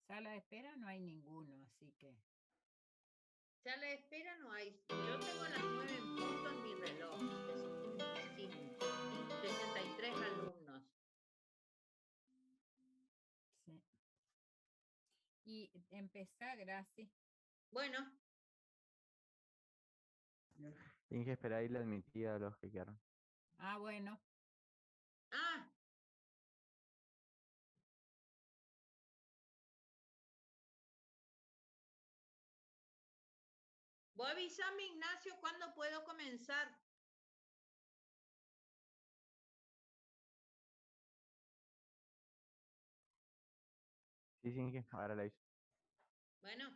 Sala de espera no hay ninguno, así que... Sala de espera no hay. Yo tengo las 9 en punto en mi reloj. 63 alumnos. Sí. Y empezá, Graci. Bueno. Tienen que esperar y le admití a los que quieran. Ah, bueno. Ah. Voy a avisarme, Ignacio, cuándo puedo comenzar. Sí, ahora la hice. Bueno.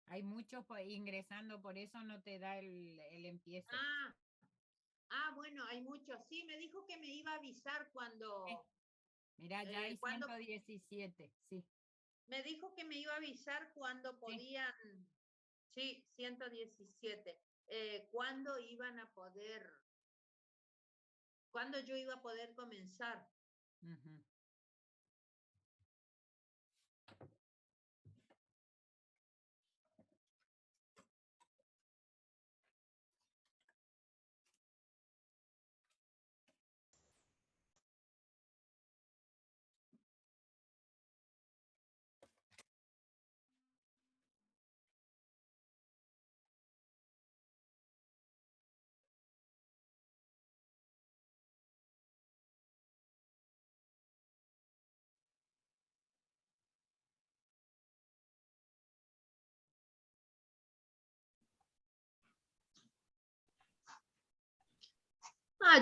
Hay muchos ingresando, por eso no te da el empiezo. Bueno, hay muchos. Sí, me dijo que me iba a avisar cuando... Sí. Mira, ya hay 117, sí. Me dijo que me iba a avisar cuando podían... Sí, 117. ¿Cuándo iban a poder... ¿Cuándo yo iba a poder comenzar? Uh-huh.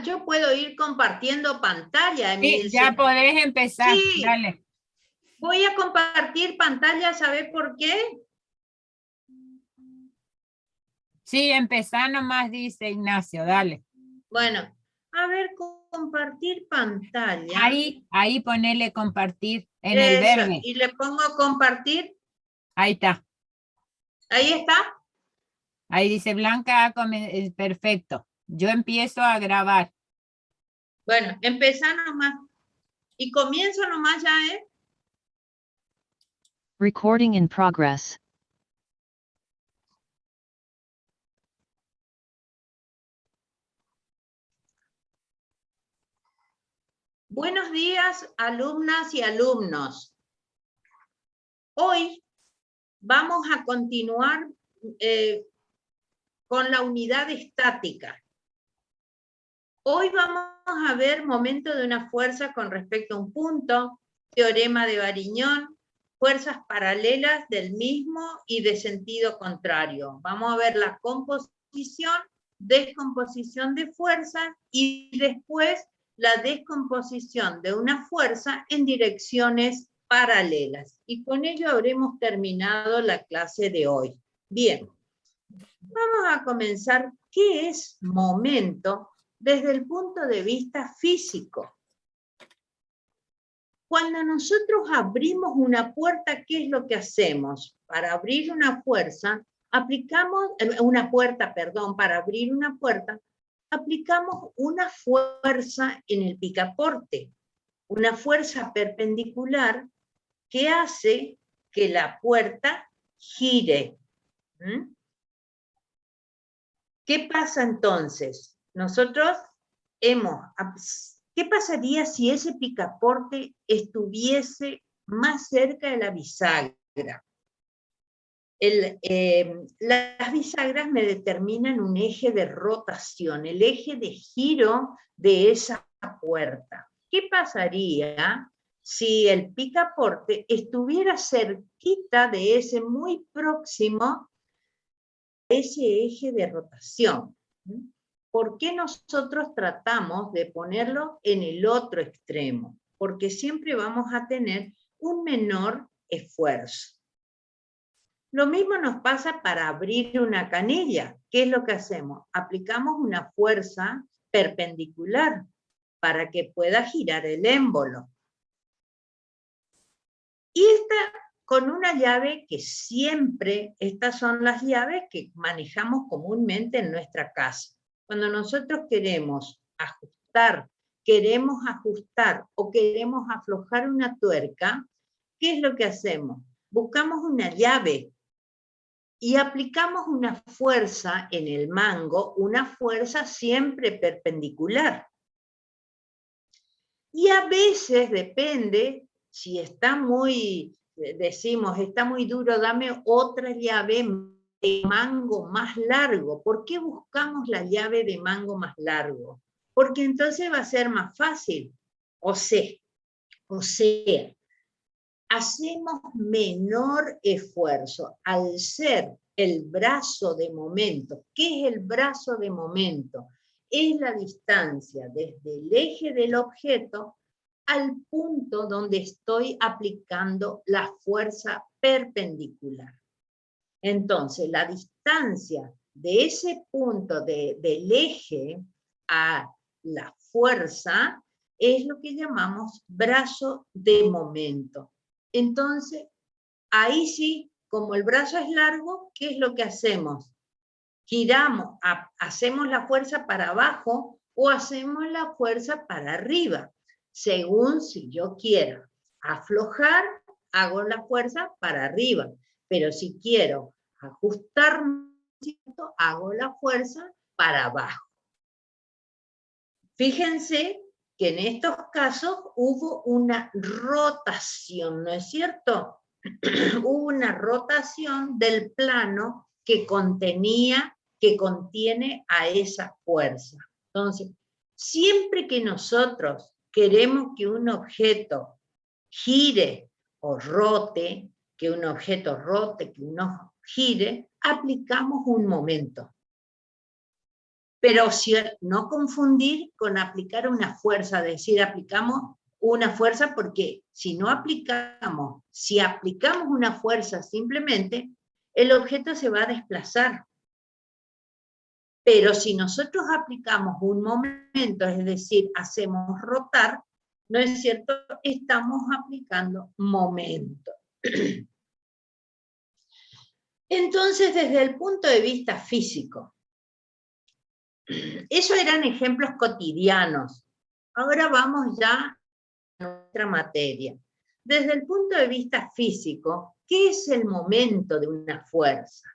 Yo puedo ir compartiendo pantalla. Sí, ya podés empezar, sí. Dale. Voy a compartir pantalla, ¿sabés por qué? Sí, empezá nomás, dice Ignacio, dale. Bueno, a ver, compartir pantalla. Ahí ponele compartir en el verde. Y le pongo compartir. Ahí está. ¿Ahí está? Ahí dice Blanca, perfecto. Yo empiezo a grabar. Bueno, empezá nomás. Y comienzo nomás ya, ¿eh? Recording in progress. Buenos días, alumnas y alumnos. Hoy vamos a continuar con la unidad estática. Hoy vamos a ver momento de una fuerza con respecto a un punto, teorema de Variñón, fuerzas paralelas del mismo y de sentido contrario. Vamos a ver la composición, descomposición de fuerzas y después la descomposición de una fuerza en direcciones paralelas. Y con ello habremos terminado la clase de hoy. Bien, vamos a comenzar. ¿Qué es momento desde el punto de vista físico? Cuando nosotros abrimos una puerta, ¿qué es lo que hacemos? Para abrir una puerta, aplicamos una fuerza en el picaporte, una fuerza perpendicular que hace que la puerta gire. ¿Qué pasa entonces? Nosotros ¿qué pasaría si ese picaporte estuviese más cerca de la bisagra? Las bisagras me determinan un eje de rotación, el eje de giro de esa puerta. ¿Qué pasaría si el picaporte estuviera cerquita de ese muy próximo a ese eje de rotación? ¿Por qué nosotros tratamos de ponerlo en el otro extremo? Porque siempre vamos a tener un menor esfuerzo. Lo mismo nos pasa para abrir una canilla. ¿Qué es lo que hacemos? Aplicamos una fuerza perpendicular para que pueda girar el émbolo. Y esta con una llave que siempre, estas son las llaves que manejamos comúnmente en nuestra casa. Cuando nosotros queremos ajustar o queremos aflojar una tuerca, ¿qué es lo que hacemos? Buscamos una llave y aplicamos una fuerza en el mango, una fuerza siempre perpendicular. Y a veces depende, si está muy, decimos, está muy duro, dame otra llave de mango más largo. ¿Por qué buscamos la llave de mango más largo? Porque entonces va a ser más fácil. O sea, hacemos menor esfuerzo al ser el brazo de momento. ¿Qué es el brazo de momento? Es la distancia desde el eje del objeto al punto donde estoy aplicando la fuerza perpendicular. Entonces, la distancia de ese punto del eje a la fuerza es lo que llamamos brazo de momento. Entonces, ahí sí, como el brazo es largo, ¿qué es lo que hacemos? Giramos, hacemos la fuerza para abajo o hacemos la fuerza para arriba, según si yo quiero aflojar, hago la fuerza para arriba, pero si quiero ajustar, hago la fuerza para abajo. Fíjense que en estos casos hubo una rotación, ¿no es cierto? Hubo una rotación del plano que contiene a esa fuerza. Entonces, siempre que nosotros queremos que un objeto gire o rote, que un objeto rote, que uno gire, aplicamos un momento. Pero si, no confundir con aplicar una fuerza, decir, aplicamos una fuerza, porque si aplicamos una fuerza simplemente, el objeto se va a desplazar. Pero si nosotros aplicamos un momento, es decir, hacemos rotar, ¿no es cierto? Estamos aplicando momento. Entonces, desde el punto de vista físico, eso eran ejemplos cotidianos. Ahora vamos ya a nuestra materia. Desde el punto de vista físico, ¿qué es el momento de una fuerza?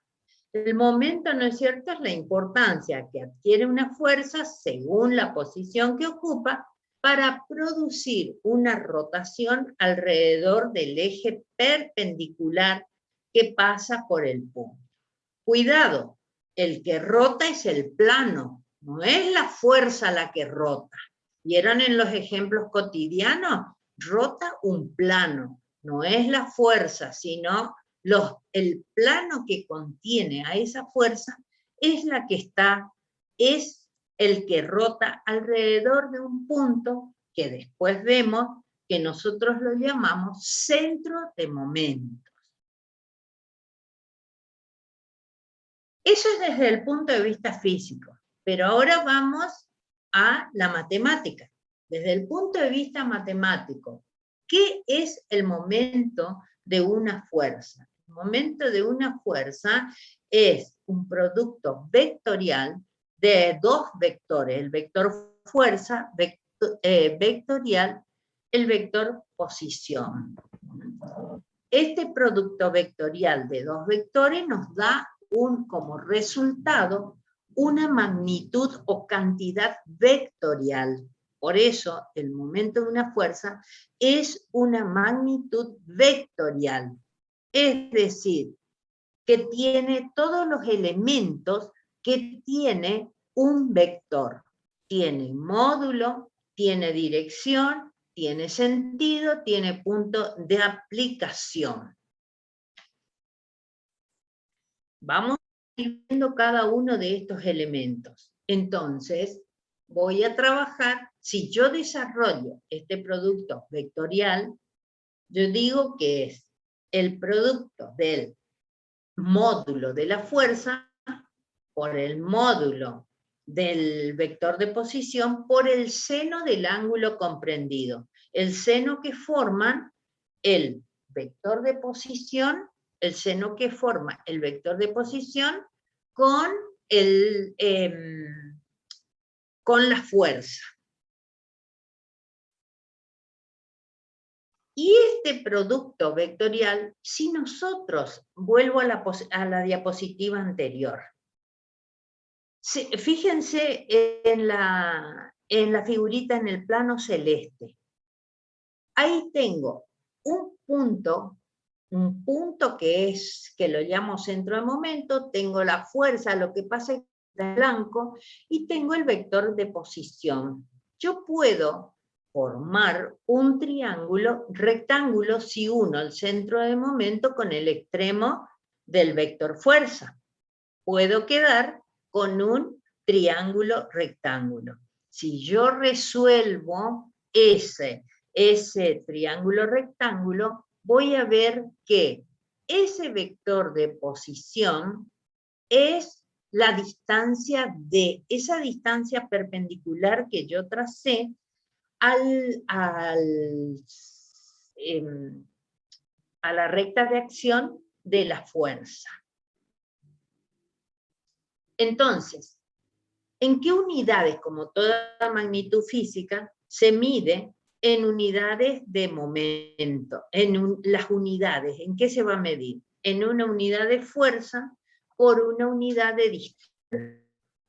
El momento, ¿no es cierto?, es la importancia que adquiere una fuerza según la posición que ocupa para producir una rotación alrededor del eje perpendicular que pasa por el punto. Cuidado, el que rota es el plano, no es la fuerza la que rota. ¿Vieron en los ejemplos cotidianos? Rota un plano, no es la fuerza, sino el plano que contiene a esa fuerza es el que rota alrededor de un punto que después vemos que nosotros lo llamamos centro de momentos. Eso es desde el punto de vista físico, pero ahora vamos a la matemática. Desde el punto de vista matemático, ¿qué es el momento de una fuerza? El momento de una fuerza es un producto vectorial de dos vectores, el vector fuerza vectorial, el vector posición. Este producto vectorial de dos vectores nos da como resultado una magnitud o cantidad vectorial. Por eso, el momento de una fuerza es una magnitud vectorial. Es decir, que tiene todos los elementos que tiene un vector. Tiene módulo, tiene dirección, tiene sentido, tiene punto de aplicación. Vamos a ir viendo cada uno de estos elementos. Entonces, voy a trabajar, si yo desarrollo este producto vectorial, yo digo que es el producto del módulo de la fuerza por el módulo del vector de posición por el seno del ángulo comprendido. El seno que forman el vector de posición, el seno que forma el vector de posición con la fuerza. Y este producto vectorial, si nosotros, vuelvo a la diapositiva anterior, fíjense en la figurita en el plano celeste. Ahí tengo un punto que lo llamo centro de momento, tengo la fuerza, lo que pasa es que está en blanco, y tengo el vector de posición. Yo puedo formar un triángulo rectángulo si uno el centro de momento con el extremo del vector fuerza. Puedo quedar con un triángulo rectángulo. Si yo resuelvo ese triángulo rectángulo, voy a ver que ese vector de posición es la distancia esa distancia perpendicular que yo tracé a la recta de acción de la fuerza. Entonces, ¿en qué unidades? Como toda magnitud física, se mide en unidades de momento. Las unidades, ¿en qué se va a medir? En una unidad de fuerza por una unidad de distancia.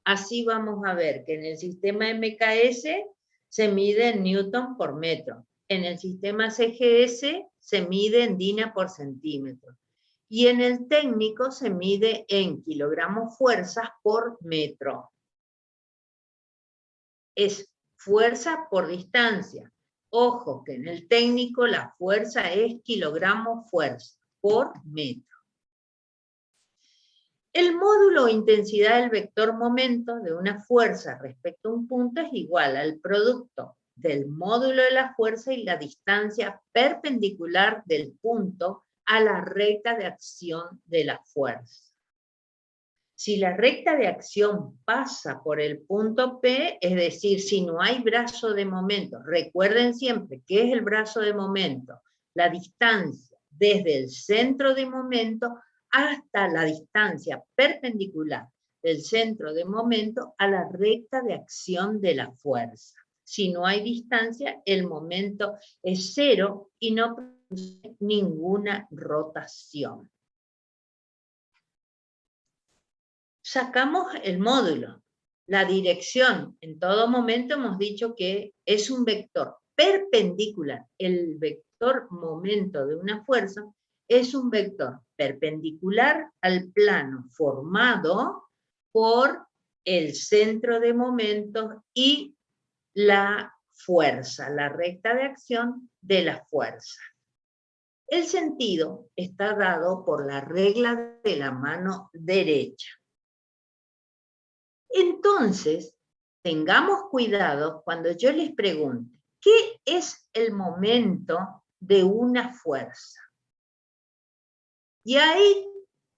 Así vamos a ver que en el sistema MKS se mide en newton por metro. En el sistema CGS se mide en DINA por centímetro. Y en el técnico se mide en kilogramos fuerzas por metro. Es fuerza por distancia. Ojo que en el técnico la fuerza es kilogramos fuerza por metro. El módulo o intensidad del vector momento de una fuerza respecto a un punto es igual al producto del módulo de la fuerza y la distancia perpendicular del punto a la recta de acción de la fuerza. Si la recta de acción pasa por el punto P, es decir, si no hay brazo de momento, recuerden siempre qué es el brazo de momento, la distancia desde el centro de momento hasta la distancia perpendicular del centro de momento a la recta de acción de la fuerza. Si no hay distancia, el momento es cero y no produce ninguna rotación. Sacamos el módulo. La dirección, en todo momento hemos dicho que es un vector perpendicular. El vector momento de una fuerza es un vector perpendicular al plano formado por el centro de momento y la fuerza, la recta de acción de la fuerza. El sentido está dado por la regla de la mano derecha. Entonces, tengamos cuidado cuando yo les pregunte, ¿qué es el momento de una fuerza? Y ahí,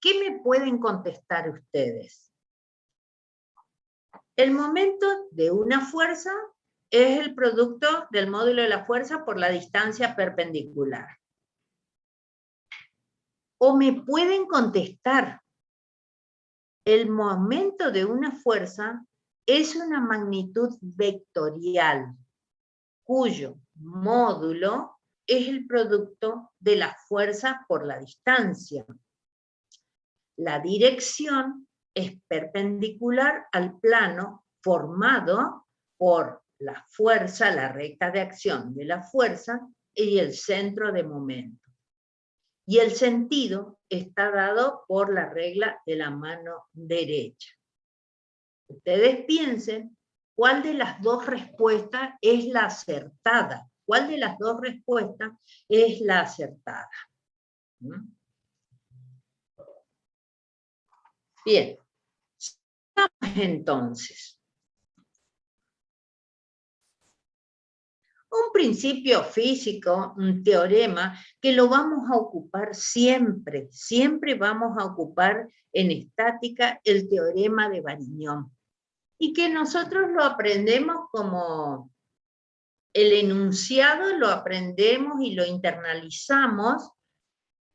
¿qué me pueden contestar ustedes? El momento de una fuerza es el producto del módulo de la fuerza por la distancia perpendicular. O me pueden contestar, el momento de una fuerza es una magnitud vectorial, cuyo módulo es el producto de la fuerza por la distancia. La dirección es perpendicular al plano formado por la fuerza, la recta de acción de la fuerza y el centro de momento. Y el sentido está dado por la regla de la mano derecha. Ustedes piensen cuál de las dos respuestas es la acertada. ¿Cuál de las dos respuestas es la acertada? Bien, entonces. Un principio físico, un teorema, que lo vamos a ocupar siempre, siempre vamos a ocupar en estática el teorema de Varignon. Y que nosotros lo aprendemos como el enunciado, lo aprendemos y lo internalizamos.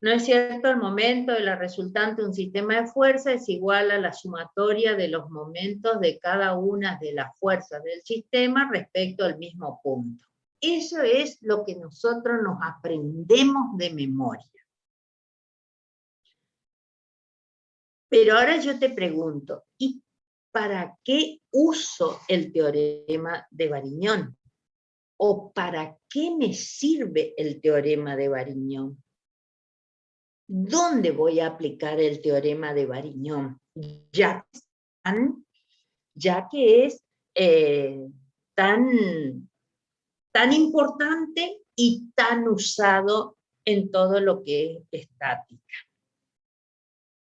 ¿No es cierto? El momento de la resultante de un sistema de fuerza es igual a la sumatoria de los momentos de cada una de las fuerzas del sistema respecto al mismo punto. Eso es lo que nosotros nos aprendemos de memoria. Pero ahora yo te pregunto, ¿y para qué uso el teorema de Varignon? ¿O para qué me sirve el teorema de Varignon? ¿Dónde voy a aplicar el teorema de Varignon? Ya que es tan importante y tan usado en todo lo que es estática.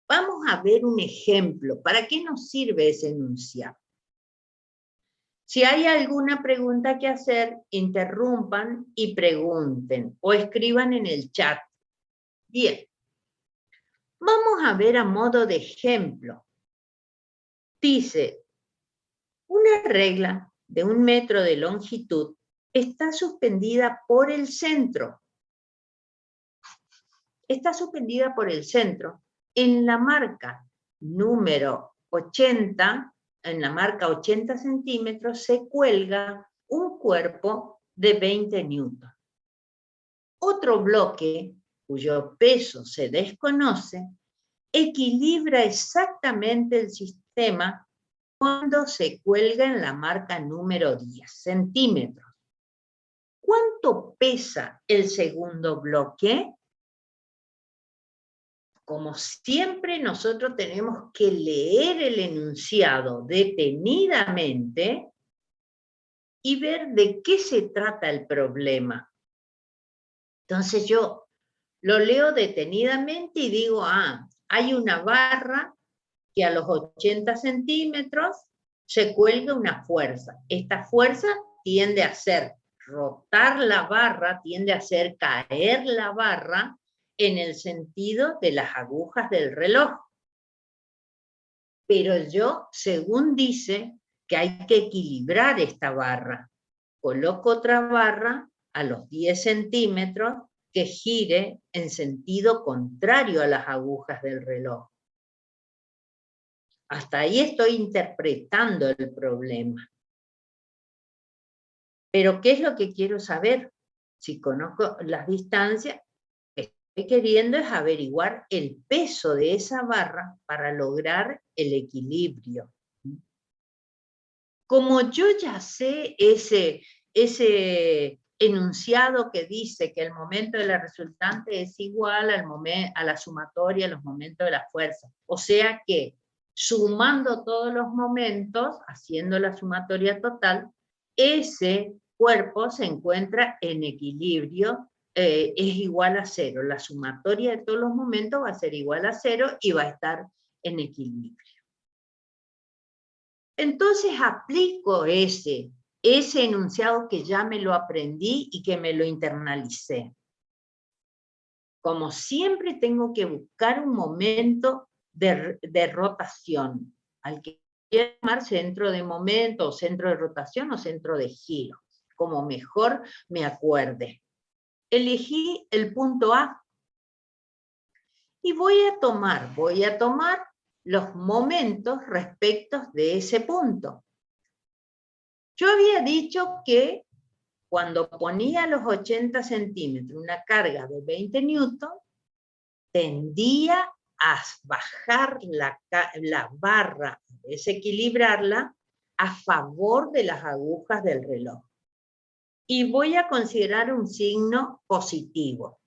Vamos a ver un ejemplo. ¿Para qué nos sirve ese enunciado? Si hay alguna pregunta que hacer, interrumpan y pregunten o escriban en el chat. Bien. Vamos a ver a modo de ejemplo. Dice, una regla de 1 metro de longitud está suspendida por el centro. Está suspendida por el centro. En la marca número 80, en la marca 80 centímetros, se cuelga un cuerpo de 20 newton. Otro bloque, cuyo peso se desconoce, equilibra exactamente el sistema cuando se cuelga en la marca número 10 centímetros. ¿Cuánto pesa el segundo bloque? Como siempre, nosotros tenemos que leer el enunciado detenidamente y ver de qué se trata el problema. Entonces yo lo leo detenidamente y digo, hay una barra que a los 80 centímetros se cuelga una fuerza. Esta fuerza tiende a hacer rotar la barra, tiende a hacer caer la barra en el sentido de las agujas del reloj. Pero yo, según dice, que hay que equilibrar esta barra. Coloco otra barra a los 10 centímetros que gire en sentido contrario a las agujas del reloj. Hasta ahí estoy interpretando el problema. Pero ¿qué es lo que quiero saber? Si conozco las distancias, lo que estoy queriendo es averiguar el peso de esa barra para lograr el equilibrio. Como yo ya sé ese enunciado que dice que el momento de la resultante es igual a la sumatoria de los momentos de la fuerza, o sea que sumando todos los momentos, haciendo la sumatoria total, ese cuerpo se encuentra en equilibrio, es igual a 0. La sumatoria de todos los momentos va a ser igual a 0 y va a estar en equilibrio. Entonces aplico ese enunciado que ya me lo aprendí y que me lo internalicé. Como siempre tengo que buscar un momento de rotación, al que quiero llamar centro de momento, o centro de rotación, o centro de giro, como mejor me acuerde. Elegí el punto A y voy a tomar los momentos respecto de ese punto. Yo había dicho que cuando ponía los 80 centímetros una carga de 20 newton, tendía a bajar la barra, desequilibrarla a favor de las agujas del reloj. Y voy a considerar un signo positivo.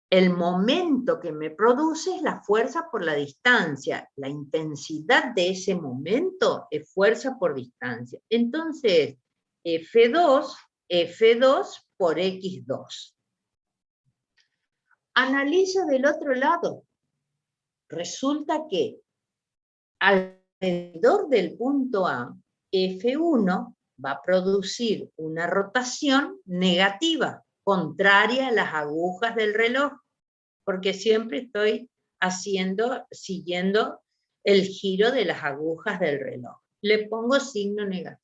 El momento que me produce es la fuerza por la distancia. La intensidad de ese momento es fuerza por distancia. Entonces, F2 por X2. Analizo del otro lado. Resulta que alrededor del punto A, F1 va a producir una rotación negativa, contraria a las agujas del reloj, porque siempre estoy siguiendo el giro de las agujas del reloj. Le pongo signo negativo.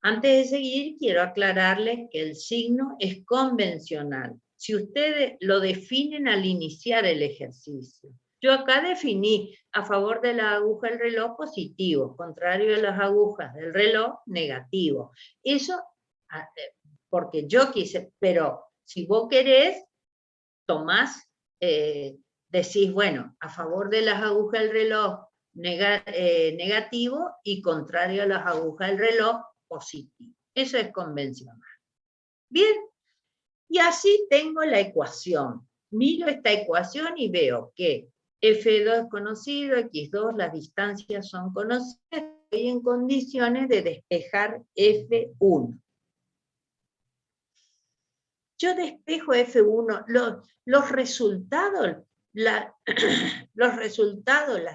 Antes de seguir, quiero aclararles que el signo es convencional. Si ustedes lo definen al iniciar el ejercicio. Yo acá definí a favor de la aguja del reloj positivo, contrario a las agujas del reloj negativo. Eso porque yo quise, pero si vos querés, tomás, decís, bueno, a favor de las agujas del reloj negativo y contrario a las agujas del reloj positivo. Eso es convencional. Bien, y así tengo la ecuación. Miro esta ecuación y veo que F2 es conocido, X2, las distancias son conocidas, estoy en condiciones de despejar F1. Yo despejo F1, los resultados, las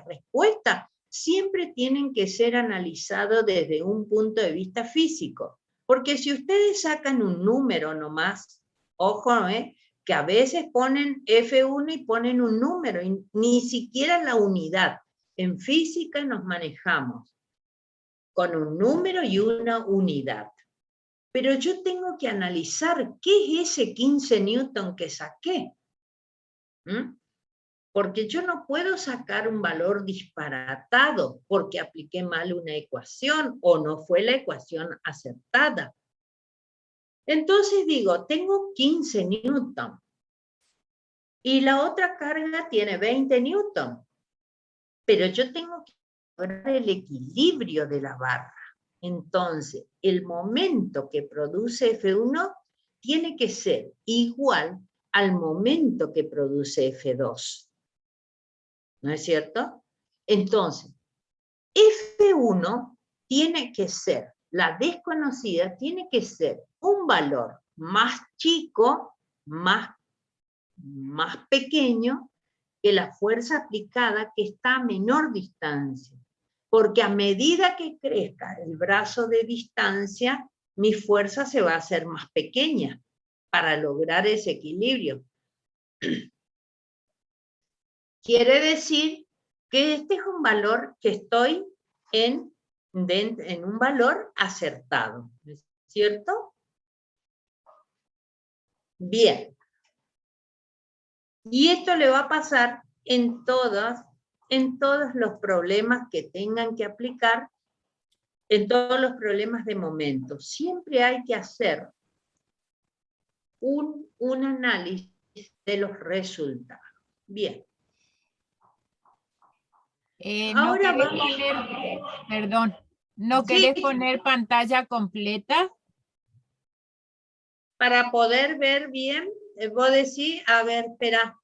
respuestas, siempre tienen que ser analizados desde un punto de vista físico. Porque si ustedes sacan un número nomás, ojo, que a veces ponen F1 y ponen un número, y ni siquiera la unidad. En física nos manejamos con un número y una unidad. Pero yo tengo que analizar qué es ese 15 newton que saqué. Porque yo no puedo sacar un valor disparatado porque apliqué mal una ecuación o no fue la ecuación acertada. Entonces digo, tengo 15 newton y la otra carga tiene 20 newton, pero yo tengo que lograr el equilibrio de la barra. Entonces, el momento que produce F1 tiene que ser igual al momento que produce F2. ¿No es cierto? Entonces, F1 tiene que ser, la desconocida tiene que ser un valor más chico, más pequeño que la fuerza aplicada que está a menor distancia. Porque a medida que crezca el brazo de distancia, mi fuerza se va a hacer más pequeña para lograr ese equilibrio. Quiere decir que este es un valor que estoy en un valor acertado, ¿es cierto? Bien. Y esto le va a pasar en todos los problemas que tengan que aplicar, en todos los problemas de momento. Siempre hay que hacer un análisis de los resultados. Bien. Ahora vamos... Perdón, ¿no querés poner pantalla completa? Para poder ver bien, vos decís, a ver, espera.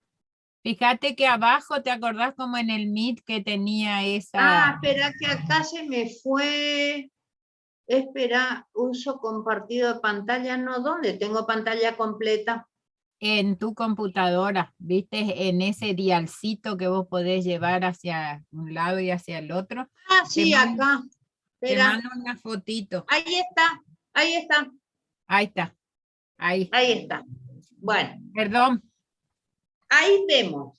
Fíjate que abajo, ¿te acordás como en el Meet que tenía esa? Ah, espera que acá se me fue. Espera, uso compartido de pantalla, no, ¿dónde tengo pantalla completa? En tu computadora, ¿viste? En ese dialcito que vos podés llevar hacia un lado y hacia el otro. Ah, sí, acá. Te mando una fotito. Ahí está, ahí está. Ahí está. Ahí. Ahí está. Bueno. Perdón. Ahí vemos.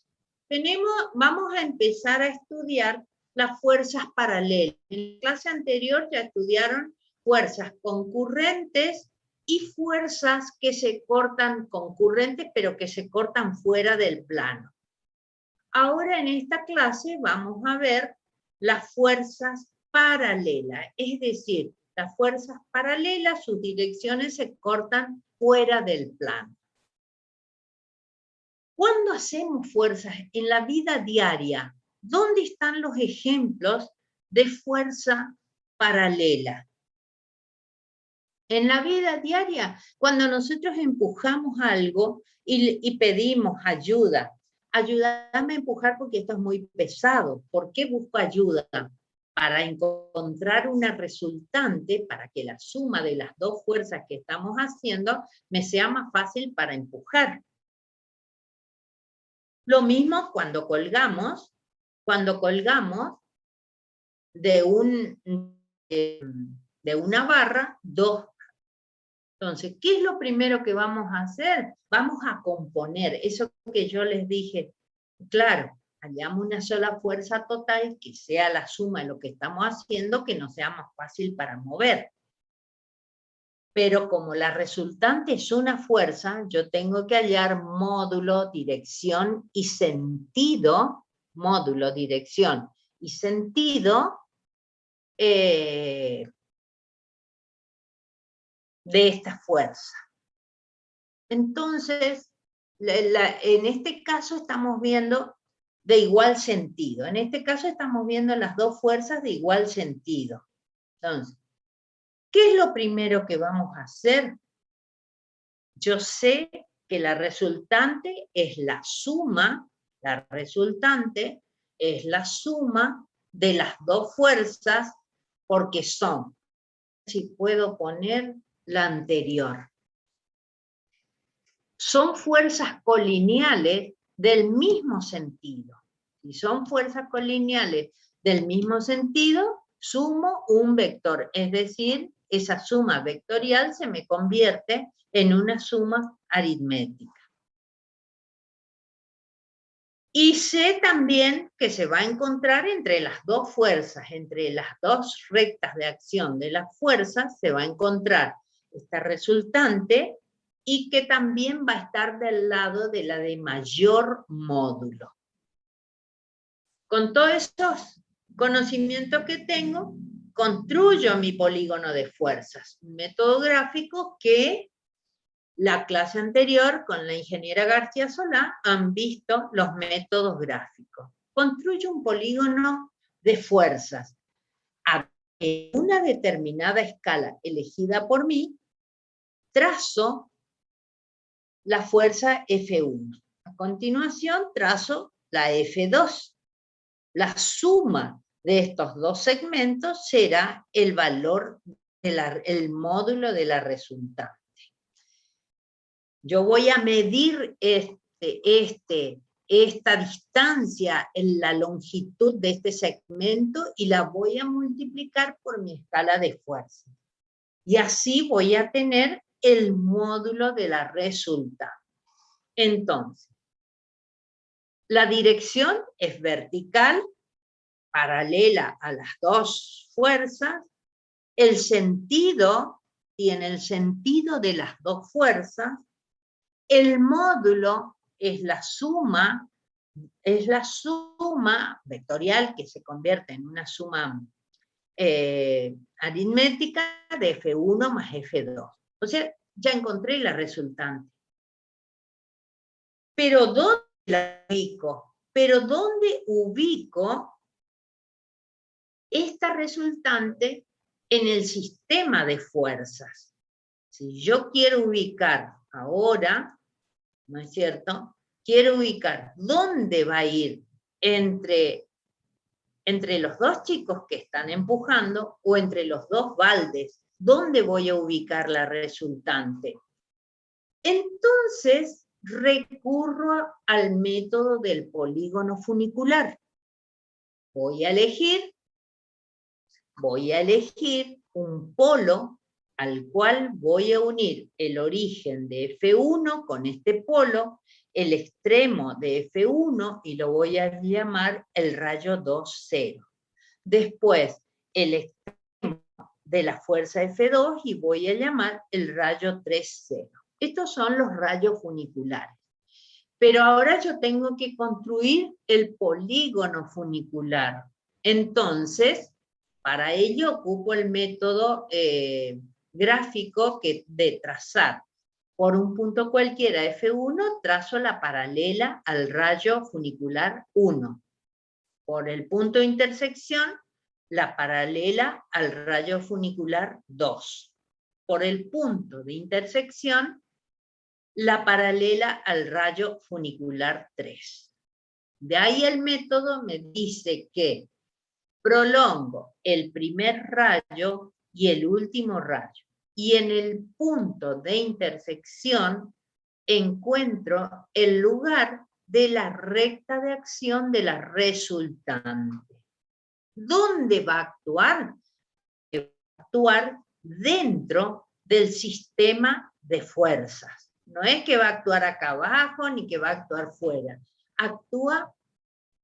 Vamos a empezar a estudiar las fuerzas paralelas. En la clase anterior ya estudiaron fuerzas concurrentes y fuerzas que se cortan concurrentes, pero que se cortan fuera del plano. Ahora en esta clase vamos a ver las fuerzas paralelas, es decir, las fuerzas paralelas, sus direcciones se cortan fuera del plano. ¿Cuándo hacemos fuerzas? En la vida diaria. ¿Dónde están los ejemplos de fuerza paralela? En la vida diaria, cuando nosotros empujamos algo y pedimos ayuda, ayúdame a empujar porque esto es muy pesado. ¿Por qué busco ayuda? Para encontrar una resultante, para que la suma de las dos fuerzas que estamos haciendo me sea más fácil para empujar. Lo mismo cuando colgamos de una barra, dos. Entonces, ¿qué es lo primero que vamos a hacer? Vamos a componer eso que yo les dije. Claro, hallamos una sola fuerza total que sea la suma de lo que estamos haciendo, que nos sea más fácil para mover. Pero como la resultante es una fuerza, yo tengo que hallar módulo, dirección y sentido, módulo, dirección y sentido de esta fuerza. Entonces, en este caso estamos viendo de igual sentido. En este caso estamos viendo las dos fuerzas de igual sentido. Entonces, ¿qué es lo primero que vamos a hacer? Yo sé que la resultante es la suma de las dos fuerzas, porque son, si puedo poner la anterior, son fuerzas colineales del mismo sentido. Si son fuerzas colineales del mismo sentido, sumo un vector, es decir, esa suma vectorial se me convierte en una suma aritmética. Y sé también que se va a encontrar entre las dos fuerzas, entre las dos rectas de acción de las fuerzas, se va a encontrar esta resultante y que también va a estar del lado de la de mayor módulo. Con todos estos conocimientos que tengo, construyo mi polígono de fuerzas, un método gráfico que la clase anterior con la ingeniera García Solá han visto los métodos gráficos. Construyo un polígono de fuerzas a una determinada escala elegida por mí, trazo la fuerza F1. A continuación trazo la F2. La suma de estos dos segmentos será el valor, el módulo de la resultante. Yo voy a medir esta distancia en la longitud de este segmento y la voy a multiplicar por mi escala de fuerza. Y así voy a tener el módulo de la resultante. Entonces, la dirección es vertical, paralela a las dos fuerzas. El sentido tiene el sentido de las dos fuerzas. El módulo es la suma vectorial que se convierte en una suma aritmética de F1 más F2. O sea, ya encontré la resultante. Pero ¿dónde la ubico? Pero ¿dónde ubico esta resultante en el sistema de fuerzas? Si yo quiero ubicar ahora, ¿no es cierto? Quiero ubicar dónde va a ir entre los dos chicos que están empujando o entre los dos baldes. ¿Dónde voy a ubicar la resultante? Entonces recurro al método del polígono funicular. Voy a elegir un polo al cual voy a unir el origen de F1 con este polo, el extremo de F1 y lo voy a llamar el rayo 2, 0. Después el extremo de la fuerza F2 y voy a llamar el rayo 3, 0. Estos son los rayos funiculares. Pero ahora yo tengo que construir el polígono funicular. Entonces, para ello ocupo el método gráfico de trazar Por un punto cualquiera F1 trazo la paralela al rayo funicular 1. Por el punto de intersección, la paralela al rayo funicular 2. Por el punto de intersección, la paralela al rayo funicular 3. De ahí el método me dice que prolongo el primer rayo y el último rayo. Y en el punto de intersección encuentro el lugar de la recta de acción de la resultante. ¿Dónde va a actuar? Va a actuar dentro del sistema de fuerzas. No es que va a actuar acá abajo ni que va a actuar fuera. Actúa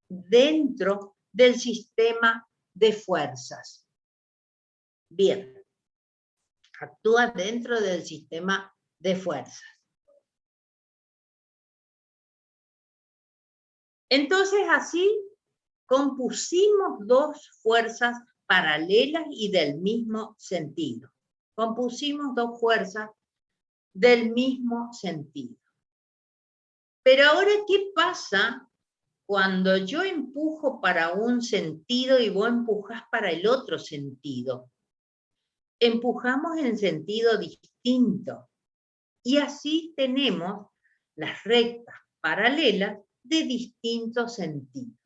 dentro del sistema de fuerzas. Bien, actúa dentro del sistema de fuerzas. Entonces así compusimos dos fuerzas paralelas y del mismo sentido. Compusimos dos fuerzas del mismo sentido. Pero ahora, ¿qué pasa cuando yo empujo para un sentido y vos empujás para el otro sentido? Empujamos en sentido distinto. Y así tenemos las rectas paralelas de distintos sentidos.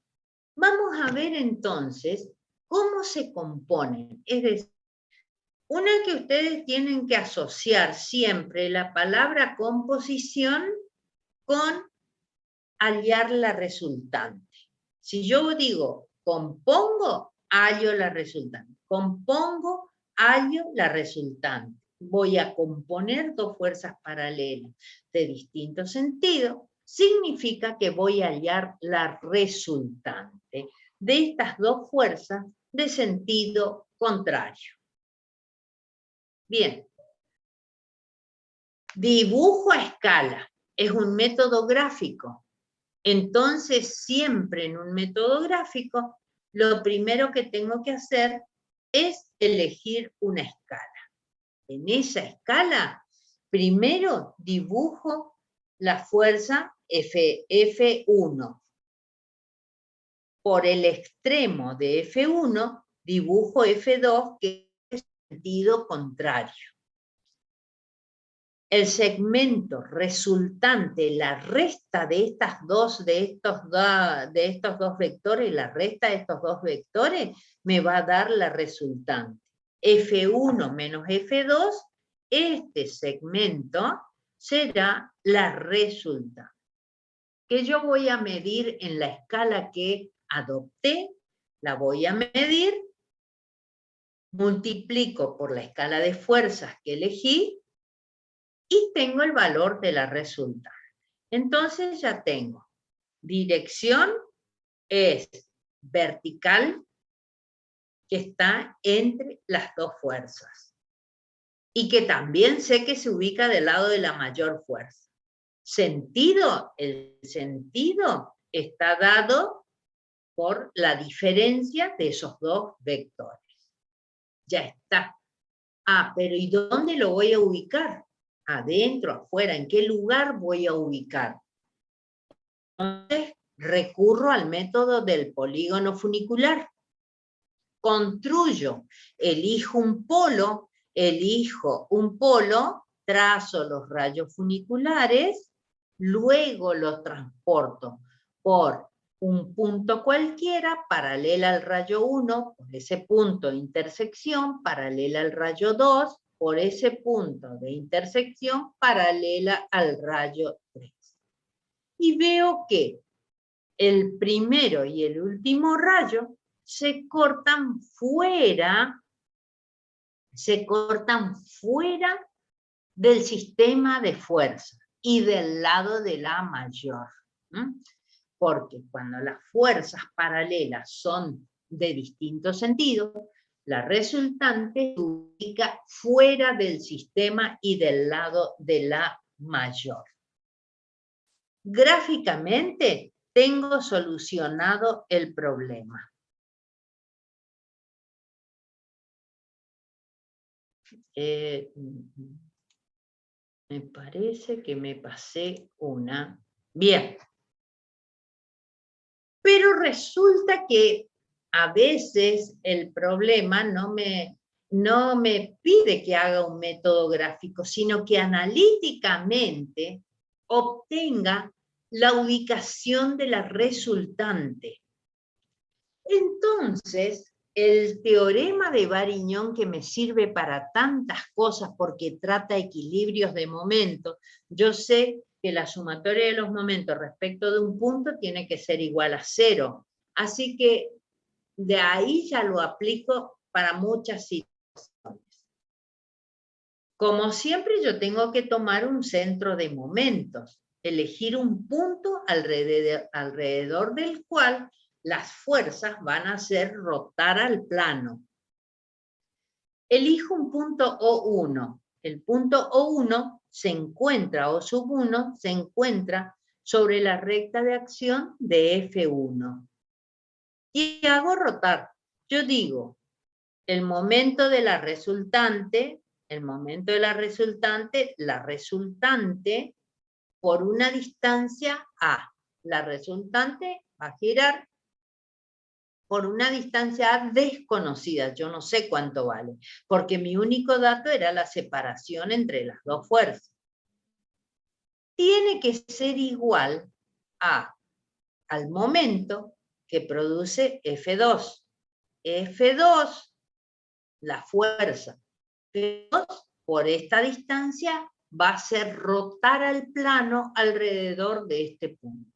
Vamos a ver entonces cómo se componen. Es decir, una que ustedes tienen que asociar siempre la palabra composición con hallar la resultante. Si yo digo compongo, hallo la resultante. Compongo, hallo la resultante. Voy a componer dos fuerzas paralelas de distinto sentido. Significa que voy a hallar la resultante de estas dos fuerzas de sentido contrario. Bien. Dibujo a escala. Es un método gráfico. Entonces, siempre en un método gráfico, lo primero que tengo que hacer es elegir una escala. En esa escala, primero dibujo la fuerza F1. Por el extremo de F1, dibujo F2, que es sentido contrario. El segmento resultante, la resta de estos dos vectores, la resta de estos dos vectores, me va a dar la resultante. F1 menos F2, este segmento será la resultante. Que yo voy a medir en la escala que adopté, la voy a medir, multiplico por la escala de fuerzas que elegí, y tengo el valor de la resultante. Entonces ya tengo, dirección es vertical, que está entre las dos fuerzas. Y que también sé que se ubica del lado de la mayor fuerza. Sentido, el sentido está dado por la diferencia de esos dos vectores. Ya está. Ah, pero ¿y dónde lo voy a ubicar? Adentro, afuera, ¿en qué lugar voy a ubicar? Entonces, recurro al método del polígono funicular. Construyo, elijo un polo, trazo los rayos funiculares, luego los transporto por un punto cualquiera, paralela al rayo 1, por ese punto de intersección, paralela al rayo 2, por ese punto de intersección, paralela al rayo 3. Y veo que el primero y el último rayo se cortan fuera del sistema de fuerza y del lado de la mayor. Porque cuando las fuerzas paralelas son de distinto sentido, la resultante se ubica fuera del sistema y del lado de la mayor. Gráficamente, tengo solucionado el problema. Me parece que me pasé una. Bien. Pero resulta que a veces el problema no me pide que haga un método gráfico, sino que analíticamente obtenga la ubicación de la resultante. Entonces, el teorema de Varignón, que me sirve para tantas cosas porque trata equilibrios de momentos, yo sé que la sumatoria de los momentos respecto de un punto tiene que ser igual a 0. Así que de ahí ya lo aplico para muchas situaciones. Como siempre, yo tengo que tomar un centro de momentos, elegir un punto alrededor del cual las fuerzas van a hacer rotar al plano. Elijo un punto O1. El punto O1 se encuentra, O sub 1, se encuentra sobre la recta de acción de F1. Y hago rotar. Yo digo, el momento de la resultante por una distancia A. La resultante va a girar por una distancia A desconocida. Yo no sé cuánto vale, porque mi único dato era la separación entre las dos fuerzas. Tiene que ser igual al momento que produce F2. F2, la fuerza F2 por esta distancia va a hacer rotar al plano alrededor de este punto.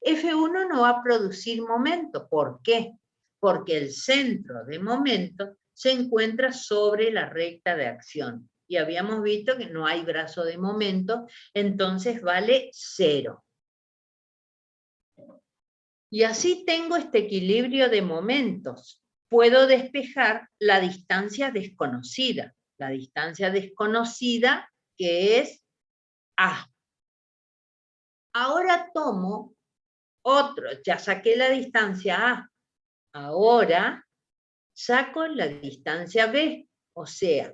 F1 no va a producir momento. ¿Por qué? Porque el centro de momento se encuentra sobre la recta de acción. Y habíamos visto que no hay brazo de momento, entonces vale 0. Y así tengo este equilibrio de momentos. Puedo despejar la distancia desconocida. La distancia desconocida que es A. Ahora tomo otro, ya saqué la distancia A. Ahora saco la distancia B, o sea,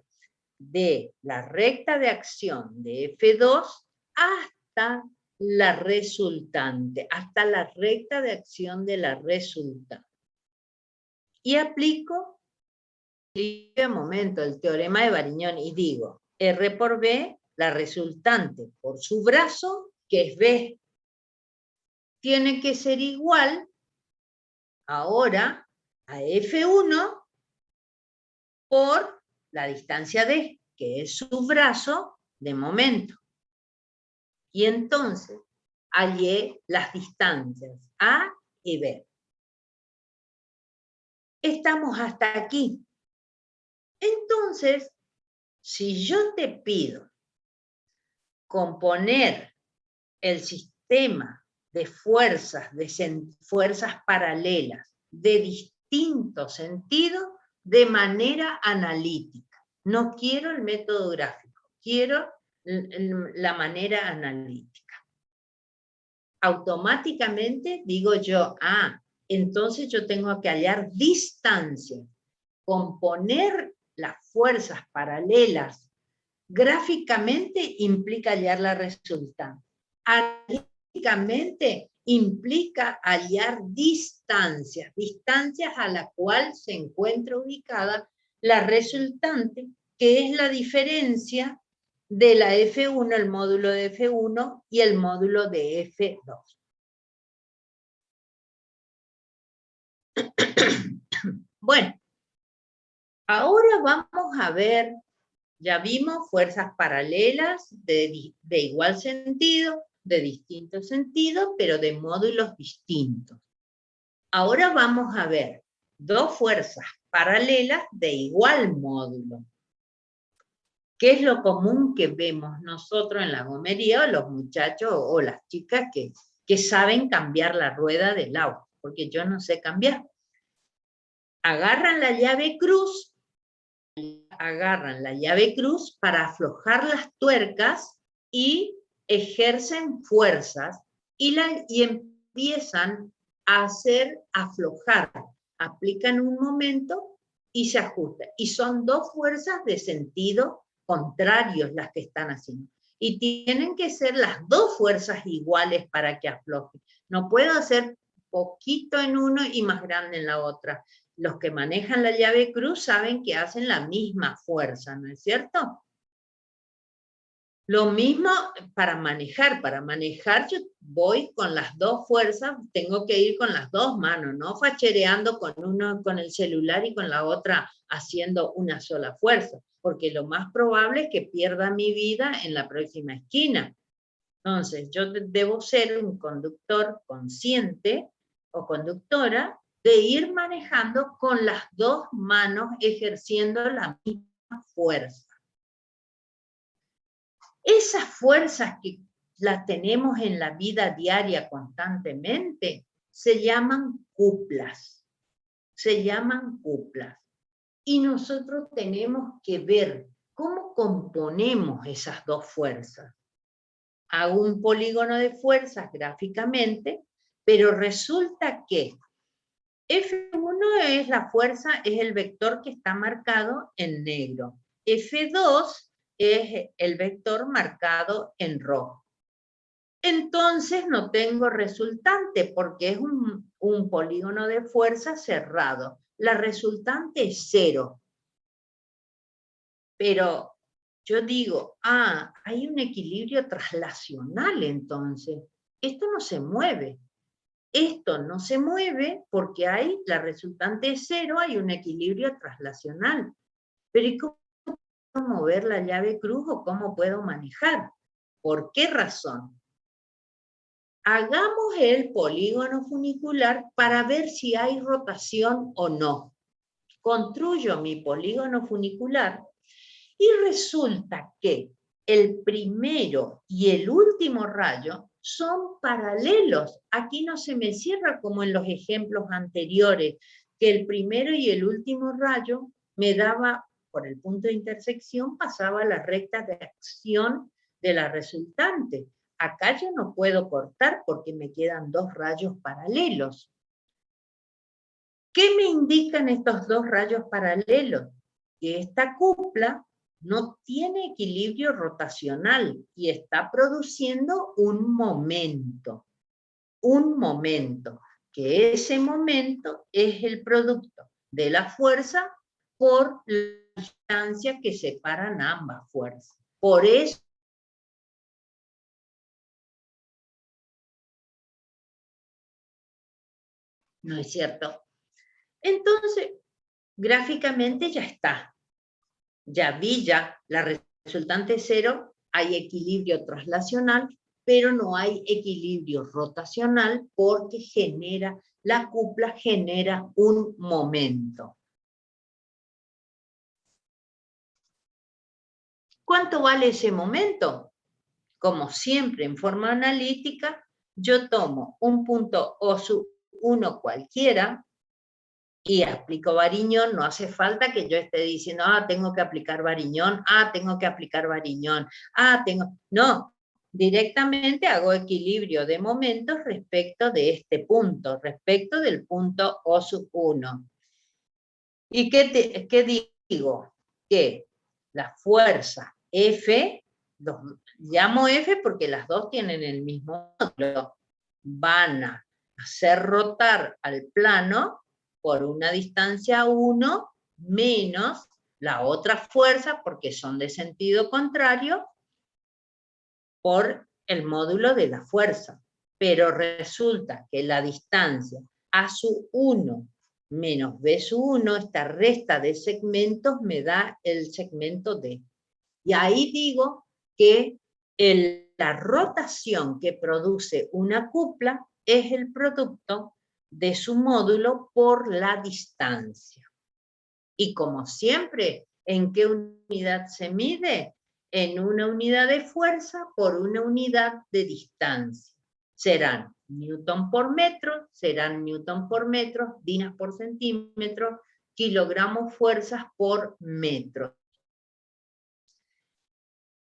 de la recta de acción de F2 hasta la resultante, hasta la recta de acción de la resultante. Y aplico el momento, el teorema de Varignón, y digo, R por B, la resultante por su brazo, que es B, tiene que ser igual ahora a F1 por la distancia D, que es su brazo de momento. Y entonces hallé las distancias A y B. Estamos hasta aquí. Entonces, si yo te pido componer el sistema de fuerzas paralelas de distinto sentido de manera analítica. No quiero el método gráfico, quiero la manera analítica. Automáticamente digo yo, entonces yo tengo que hallar distancias. Componer las fuerzas paralelas gráficamente implica hallar la resultante. Analíticamente implica hallar distancias a la cual se encuentra ubicada la resultante, que es la diferencia de la F1, el módulo de F1 y el módulo de F2. Bueno, ahora vamos a ver, ya vimos fuerzas paralelas de igual sentido, de distinto sentido, pero de módulos distintos. Ahora vamos a ver dos fuerzas paralelas de igual módulo. ¿Qué es lo común que vemos nosotros en la gomería, o los muchachos o las chicas que saben cambiar la rueda del auto? Porque yo no sé cambiar. Agarran la llave cruz para aflojar las tuercas y ejercen fuerzas y empiezan a hacer aflojar. Aplican un momento y se ajusta. Y son dos fuerzas de sentido contrarios las que están haciendo. Y tienen que ser las dos fuerzas iguales para que afloje. No puedo hacer poquito en uno y más grande en la otra. Los que manejan la llave cruz saben que hacen la misma fuerza, ¿no es cierto? Lo mismo para manejar yo voy con las dos fuerzas, tengo que ir con las dos manos, no fachereando con uno con el celular y con la otra haciendo una sola fuerza, porque lo más probable es que pierda mi vida en la próxima esquina. Entonces, yo debo ser un conductor consciente o conductora de ir manejando con las dos manos ejerciendo la misma fuerza. Esas fuerzas que las tenemos en la vida diaria constantemente se llaman cuplas. Se llaman cuplas. Y nosotros tenemos que ver cómo componemos esas dos fuerzas. Hago un polígono de fuerzas gráficamente, pero resulta que F1 es la fuerza, es el vector que está marcado en negro. F2 es el vector marcado en rojo. Entonces no tengo resultante porque es un polígono de fuerza cerrado. La resultante es 0. Pero yo digo, hay un equilibrio traslacional entonces. Esto no se mueve. Esto no se mueve porque la resultante es 0, hay un equilibrio traslacional. Pero ¿y cómo puedo mover la llave cruz o cómo puedo manejar? ¿Por qué razón? Hagamos el polígono funicular para ver si hay rotación o no. Construyo mi polígono funicular y resulta que el primero y el último rayo son paralelos. Aquí no se me cierra como en los ejemplos anteriores, que el primero y el último rayo me daba, por el punto de intersección, pasaba la recta de acción de la resultante. Acá yo no puedo cortar porque me quedan dos rayos paralelos. ¿Qué me indican estos dos rayos paralelos? Que esta cupla no tiene equilibrio rotacional y está produciendo un momento, que ese momento es el producto de la fuerza por la distancia que separan ambas fuerzas. Por eso ¿no es cierto? Entonces, gráficamente ya está. Ya vi la resultante 0, hay equilibrio traslacional, pero no hay equilibrio rotacional porque la cupla genera un momento. ¿Cuánto vale ese momento? Como siempre en forma analítica, yo tomo un punto O1 cualquiera, y aplico Variñón, no hace falta que yo esté diciendo, tengo que aplicar Variñón, tengo que aplicar Variñón, no, directamente hago equilibrio de momentos respecto de este punto, respecto del punto O1. ¿Y qué digo? Que la fuerza F, llamo F porque las dos tienen el mismo módulo, van a hacer rotar al plano por una distancia 1 menos la otra fuerza, porque son de sentido contrario, por el módulo de la fuerza. Pero resulta que la distancia A1 menos B1, esta resta de segmentos me da el segmento D. Y ahí digo que la rotación que produce una cupla es el producto de su módulo por la distancia. Y como siempre, ¿en qué unidad se mide? En una unidad de fuerza por una unidad de distancia. Serán newton por metro, dinas por centímetro, kilogramos fuerzas por metro.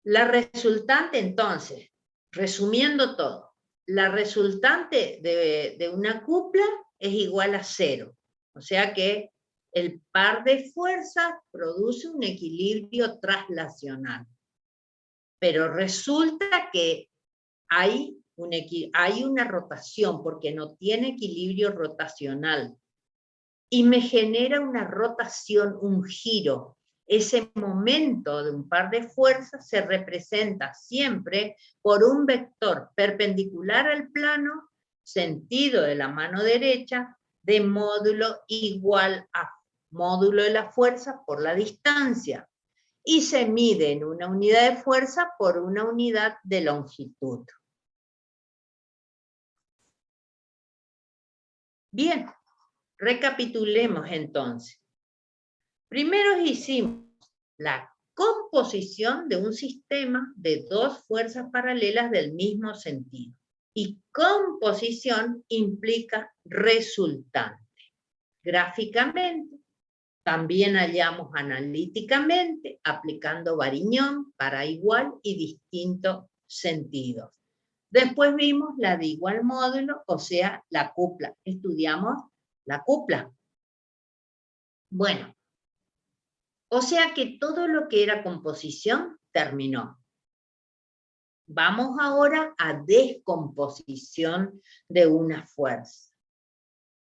La resultante, entonces, resumiendo todo, la resultante de una cupla es igual a 0. O sea que el par de fuerzas produce un equilibrio traslacional. pero resulta que hay una rotación, porque no tiene equilibrio rotacional, y me genera una rotación, un giro. Ese momento de un par de fuerzas se representa siempre por un vector perpendicular al plano, sentido de la mano derecha, de módulo igual a módulo de la fuerza por la distancia. Y se mide en una unidad de fuerza por una unidad de longitud. Bien, recapitulemos entonces. Primero hicimos la composición de un sistema de dos fuerzas paralelas del mismo sentido. Y composición implica resultante. Gráficamente, también hallamos analíticamente, aplicando Variñón para igual y distintos sentidos. Después vimos la de igual módulo, o sea, la cupla. Estudiamos la cupla. Bueno, o sea que todo lo que era composición terminó. Vamos ahora a descomposición de una fuerza.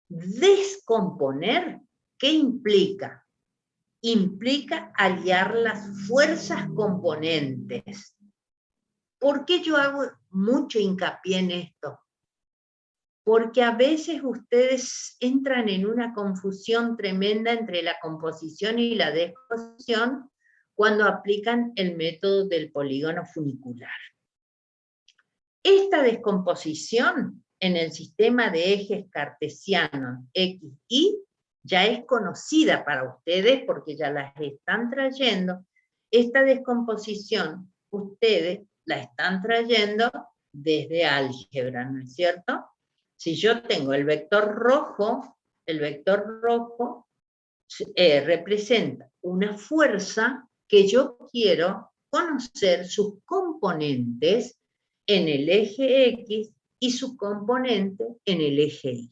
Descomponer, ¿qué implica? Implica hallar las fuerzas componentes. ¿Por qué yo hago mucho hincapié en esto? Porque a veces ustedes entran en una confusión tremenda entre la composición y la descomposición cuando aplican el método del polígono funicular. Esta descomposición en el sistema de ejes cartesianos X, Y, ya es conocida para ustedes porque ya las están trayendo. Esta descomposición ustedes la están trayendo desde álgebra, ¿no es cierto? Si yo tengo el vector rojo representa una fuerza que yo quiero conocer sus componentes en el eje X y su componente en el eje Y.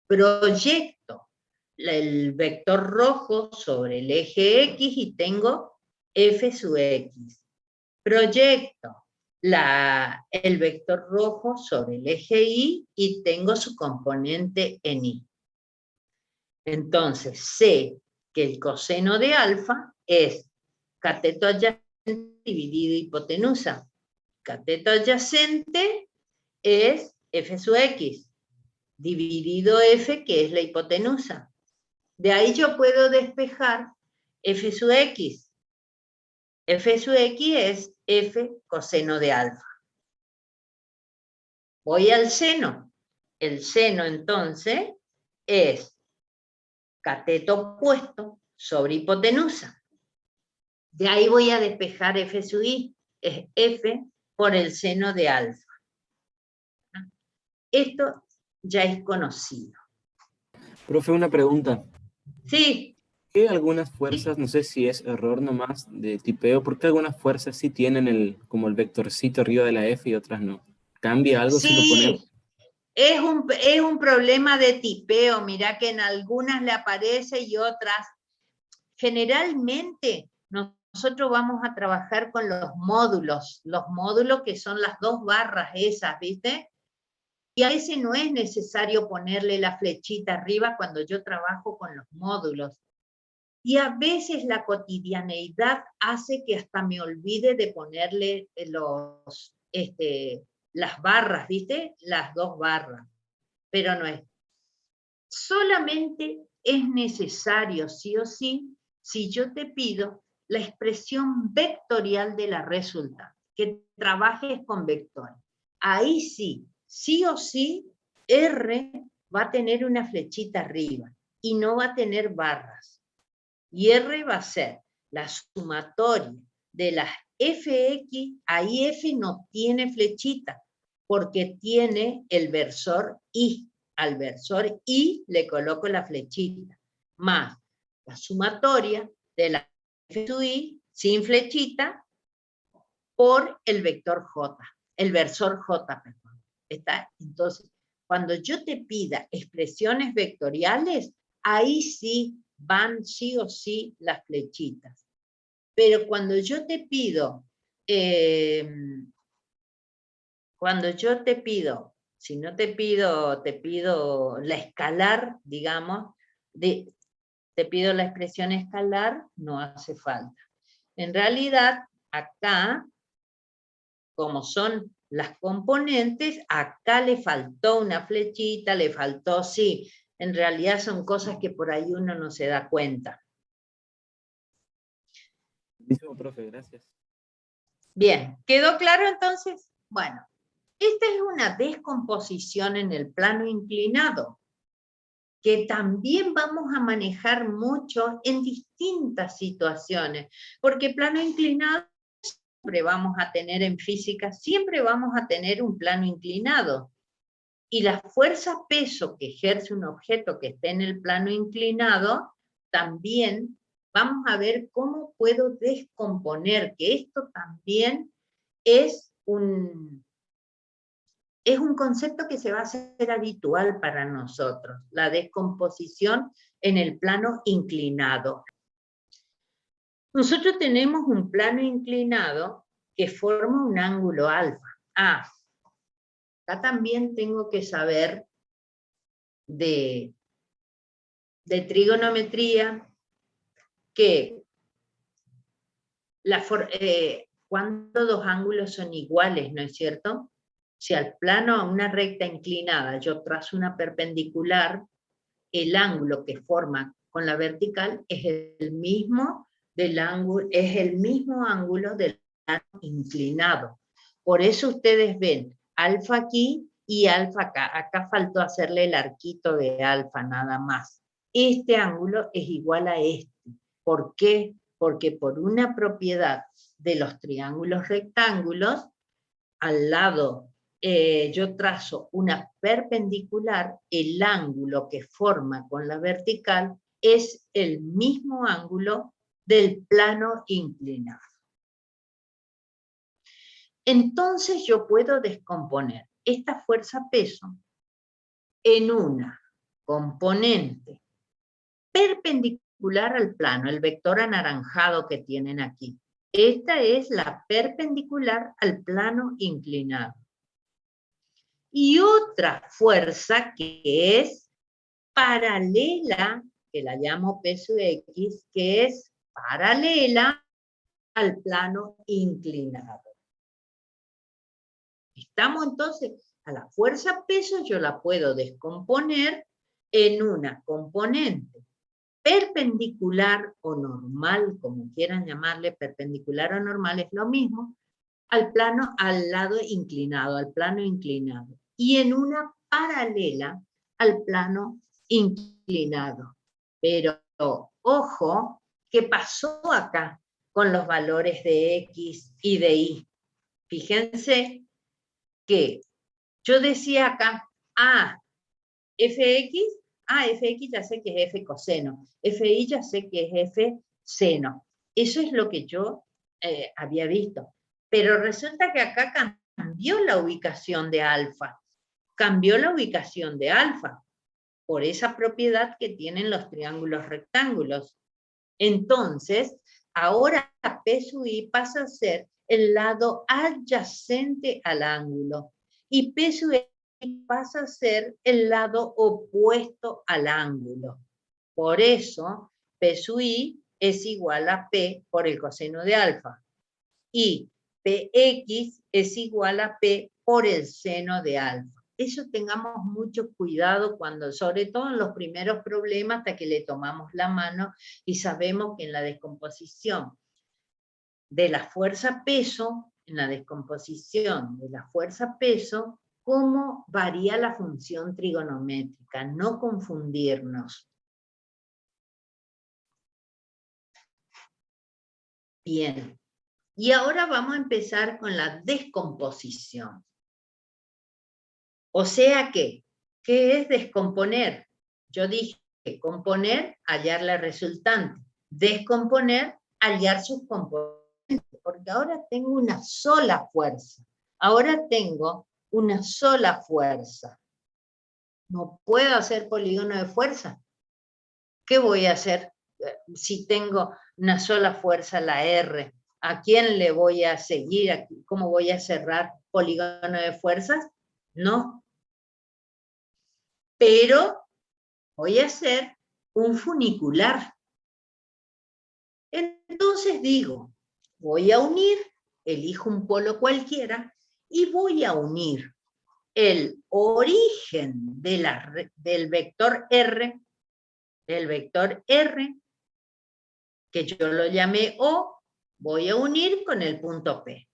Proyecto el vector rojo sobre el eje X y tengo f sub X. Proyecto el vector rojo sobre el eje Y y tengo su componente en Y. Entonces sé que el coseno de alfa es cateto adyacente dividido hipotenusa. Cateto adyacente es f sub X, dividido f, que es la hipotenusa. De ahí yo puedo despejar f sub X. F sub X es f coseno de alfa. Voy al seno. El seno, entonces, es cateto opuesto sobre hipotenusa. De ahí voy a despejar f sub I. Es f por el seno de alfa. Esto ya es conocido. Profe, una pregunta. Sí. ¿Qué algunas fuerzas, no sé si es error nomás de tipeo, porque algunas fuerzas sí tienen como el vectorcito arriba de la F y otras no? ¿Cambia algo si lo ponemos? Es un problema de tipeo, mirá que en algunas le aparece y otras. Generalmente nosotros vamos a trabajar con los módulos que son las dos barras esas, ¿viste? Y a veces no es necesario ponerle la flechita arriba cuando yo trabajo con los módulos. Y a veces la cotidianeidad hace que hasta me olvide de ponerle las barras, ¿viste? Las dos barras. Pero no es. Solamente es necesario, sí o sí, si yo te pido la expresión vectorial de la resultante, que trabajes con vectores. Ahí sí o sí, R va a tener una flechita arriba y no va a tener barras. Y R va a ser la sumatoria de las Fx, ahí F no tiene flechita, porque tiene el versor Y. Al versor Y le coloco la flechita, más la sumatoria de la F sub I, sin flechita, por el vector J, el versor J, perdón. ¿Está? Entonces, cuando yo te pida expresiones vectoriales, ahí sí van sí o sí las flechitas. Pero cuando yo te pido cuando yo te pido, si no te pido la escalar, digamos, te pido la expresión escalar, no hace falta. En realidad, acá, como son las componentes, acá le faltó una flechita, le faltó, sí, en realidad son cosas que por ahí uno no se da cuenta. Buenísimo, profe, gracias. Bien, ¿quedó claro entonces? Bueno, esta es una descomposición en el plano inclinado, que también vamos a manejar mucho en distintas situaciones, porque plano inclinado siempre vamos a tener en física, siempre vamos a tener un plano inclinado. Y la fuerza-peso que ejerce un objeto que esté en el plano inclinado, también vamos a ver cómo puedo descomponer, que esto también es un concepto que se va a hacer habitual para nosotros, la descomposición en el plano inclinado. Nosotros tenemos un plano inclinado que forma un ángulo alfa. Acá también tengo que saber de trigonometría que cuando dos ángulos son iguales, ¿no es cierto? Si al plano, a una recta inclinada, yo trazo una perpendicular, el ángulo que forma con la vertical es el mismo ángulo del plano inclinado. Por eso ustedes ven alfa aquí y alfa acá. Acá faltó hacerle el arquito de alfa nada más. Este ángulo es igual a este. ¿Por qué? Porque por una propiedad de los triángulos rectángulos, al lado yo trazo una perpendicular, el ángulo que forma con la vertical es el mismo ángulo del plano inclinado. Entonces yo puedo descomponer esta fuerza-peso en una componente perpendicular al plano, el vector anaranjado que tienen aquí. Esta es la perpendicular al plano inclinado. Y otra fuerza que es paralela, que la llamo peso X, que es paralela al plano inclinado. Estamos entonces, a la fuerza peso yo la puedo descomponer en una componente perpendicular o normal, como quieran llamarle, perpendicular o normal es lo mismo, al lado inclinado, al plano inclinado, y en una paralela al plano inclinado. Pero, ojo, ¿qué pasó acá con los valores de X y de Y? Fíjense que yo decía acá, fx, fx ya sé que es f coseno, fi ya sé que es f seno. Eso es lo que yo había visto. Pero resulta que acá cambió la ubicación de alfa. Cambió la ubicación de alfa por esa propiedad que tienen los triángulos rectángulos. Entonces, ahora P sub I pasa a ser el lado adyacente al ángulo y P sub I pasa a ser el lado opuesto al ángulo. Por eso, P sub I es igual a P por el coseno de alfa y Px es igual a P por el seno de alfa. Eso tengamos mucho cuidado cuando, sobre todo en los primeros problemas, hasta que le tomamos la mano y sabemos que en la descomposición de la fuerza-peso, cómo varía la función trigonométrica, no confundirnos. Bien, y ahora vamos a empezar con la descomposición. O sea que, ¿qué es descomponer? Yo dije que componer, hallar la resultante. Descomponer, hallar sus componentes. Porque ahora tengo una sola fuerza. Ahora tengo una sola fuerza. No puedo hacer polígono de fuerza. ¿Qué voy a hacer si tengo una sola fuerza, la R? ¿A quién le voy a seguir? ¿Cómo voy a cerrar polígono de fuerzas? No. Pero voy a hacer un funicular. Entonces digo, voy a unir, elijo un polo cualquiera, y voy a unir el origen del vector R, que yo lo llamé O, voy a unir con el punto P.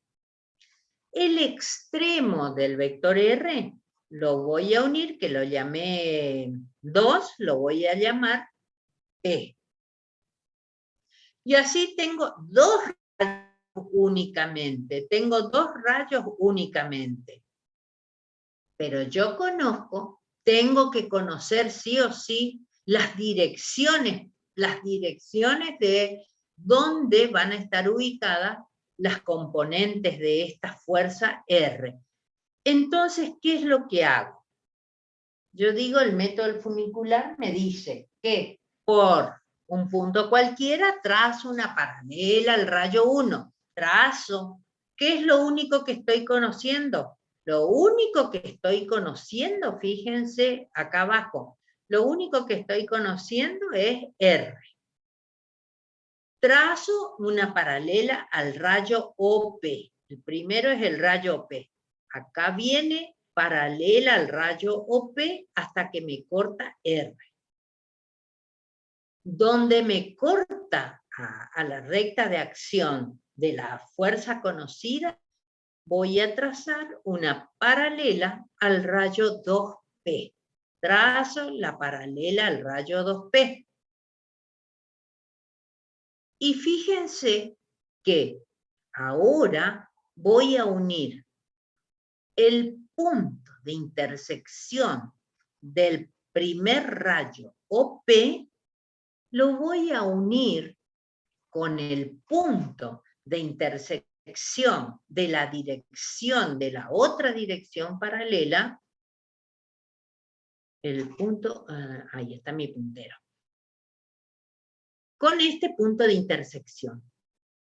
El extremo del vector R lo voy a unir, que lo llamé 2, lo voy a llamar P. Y así tengo dos rayos únicamente, Pero yo tengo que conocer sí o sí las direcciones de dónde van a estar ubicadas las componentes de esta fuerza R. Entonces, ¿qué es lo que hago? Yo digo, el método del funicular me dice que por un punto cualquiera trazo una paralela al rayo 1. Trazo. ¿Qué es lo único que estoy conociendo? Lo único que estoy conociendo, fíjense acá abajo, lo único que estoy conociendo es R. Trazo una paralela al rayo OP. El primero es el rayo OP. Acá viene paralela al rayo OP hasta que me corta R. Donde me corta a la recta de acción de la fuerza conocida, voy a trazar una paralela al rayo 2P. Trazo la paralela al rayo 2P. Y fíjense que ahora voy a unir el punto de intersección del primer rayo OP, lo voy a unir con el punto de intersección de la dirección de la otra dirección paralela, el punto, ahí está mi puntero, con este punto de intersección.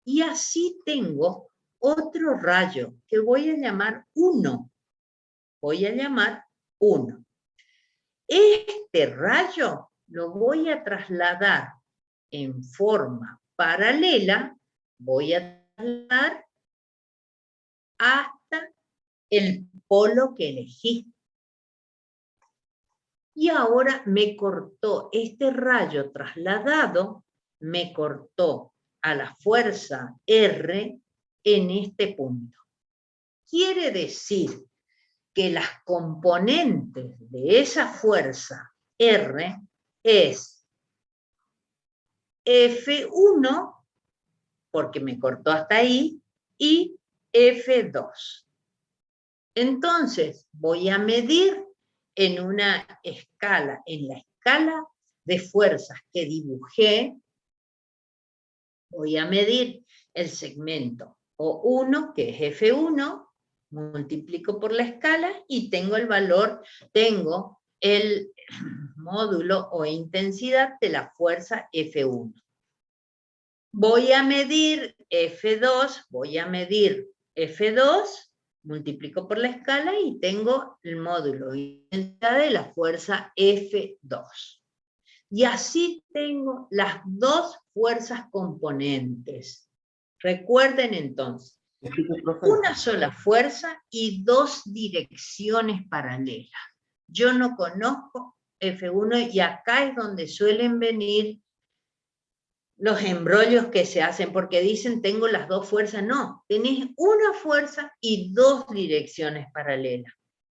Y así tengo otro rayo que voy a llamar 1. Voy a llamar 1. Este rayo lo voy a trasladar en forma paralela, voy a trasladar hasta el polo que elegí. Y ahora me cortó este rayo trasladado, me cortó a la fuerza R en este punto. Quiere decir que las componentes de esa fuerza R es F1, porque me cortó hasta ahí, y F2. Entonces, voy a medir en una escala, en la escala de fuerzas que dibujé, voy a medir el segmento O1, que es F1, multiplico por la escala y tengo el valor, tengo el módulo o intensidad de la fuerza F1. Voy a medir F2, multiplico por la escala y tengo el módulo o intensidad de la fuerza F2. Y así tengo las dos fuerzas componentes. Recuerden entonces, una sola fuerza y dos direcciones paralelas. Yo no conozco F1 y acá es donde suelen venir los embrollos que se hacen, porque dicen tengo las dos fuerzas. No, tenés una fuerza y dos direcciones paralelas.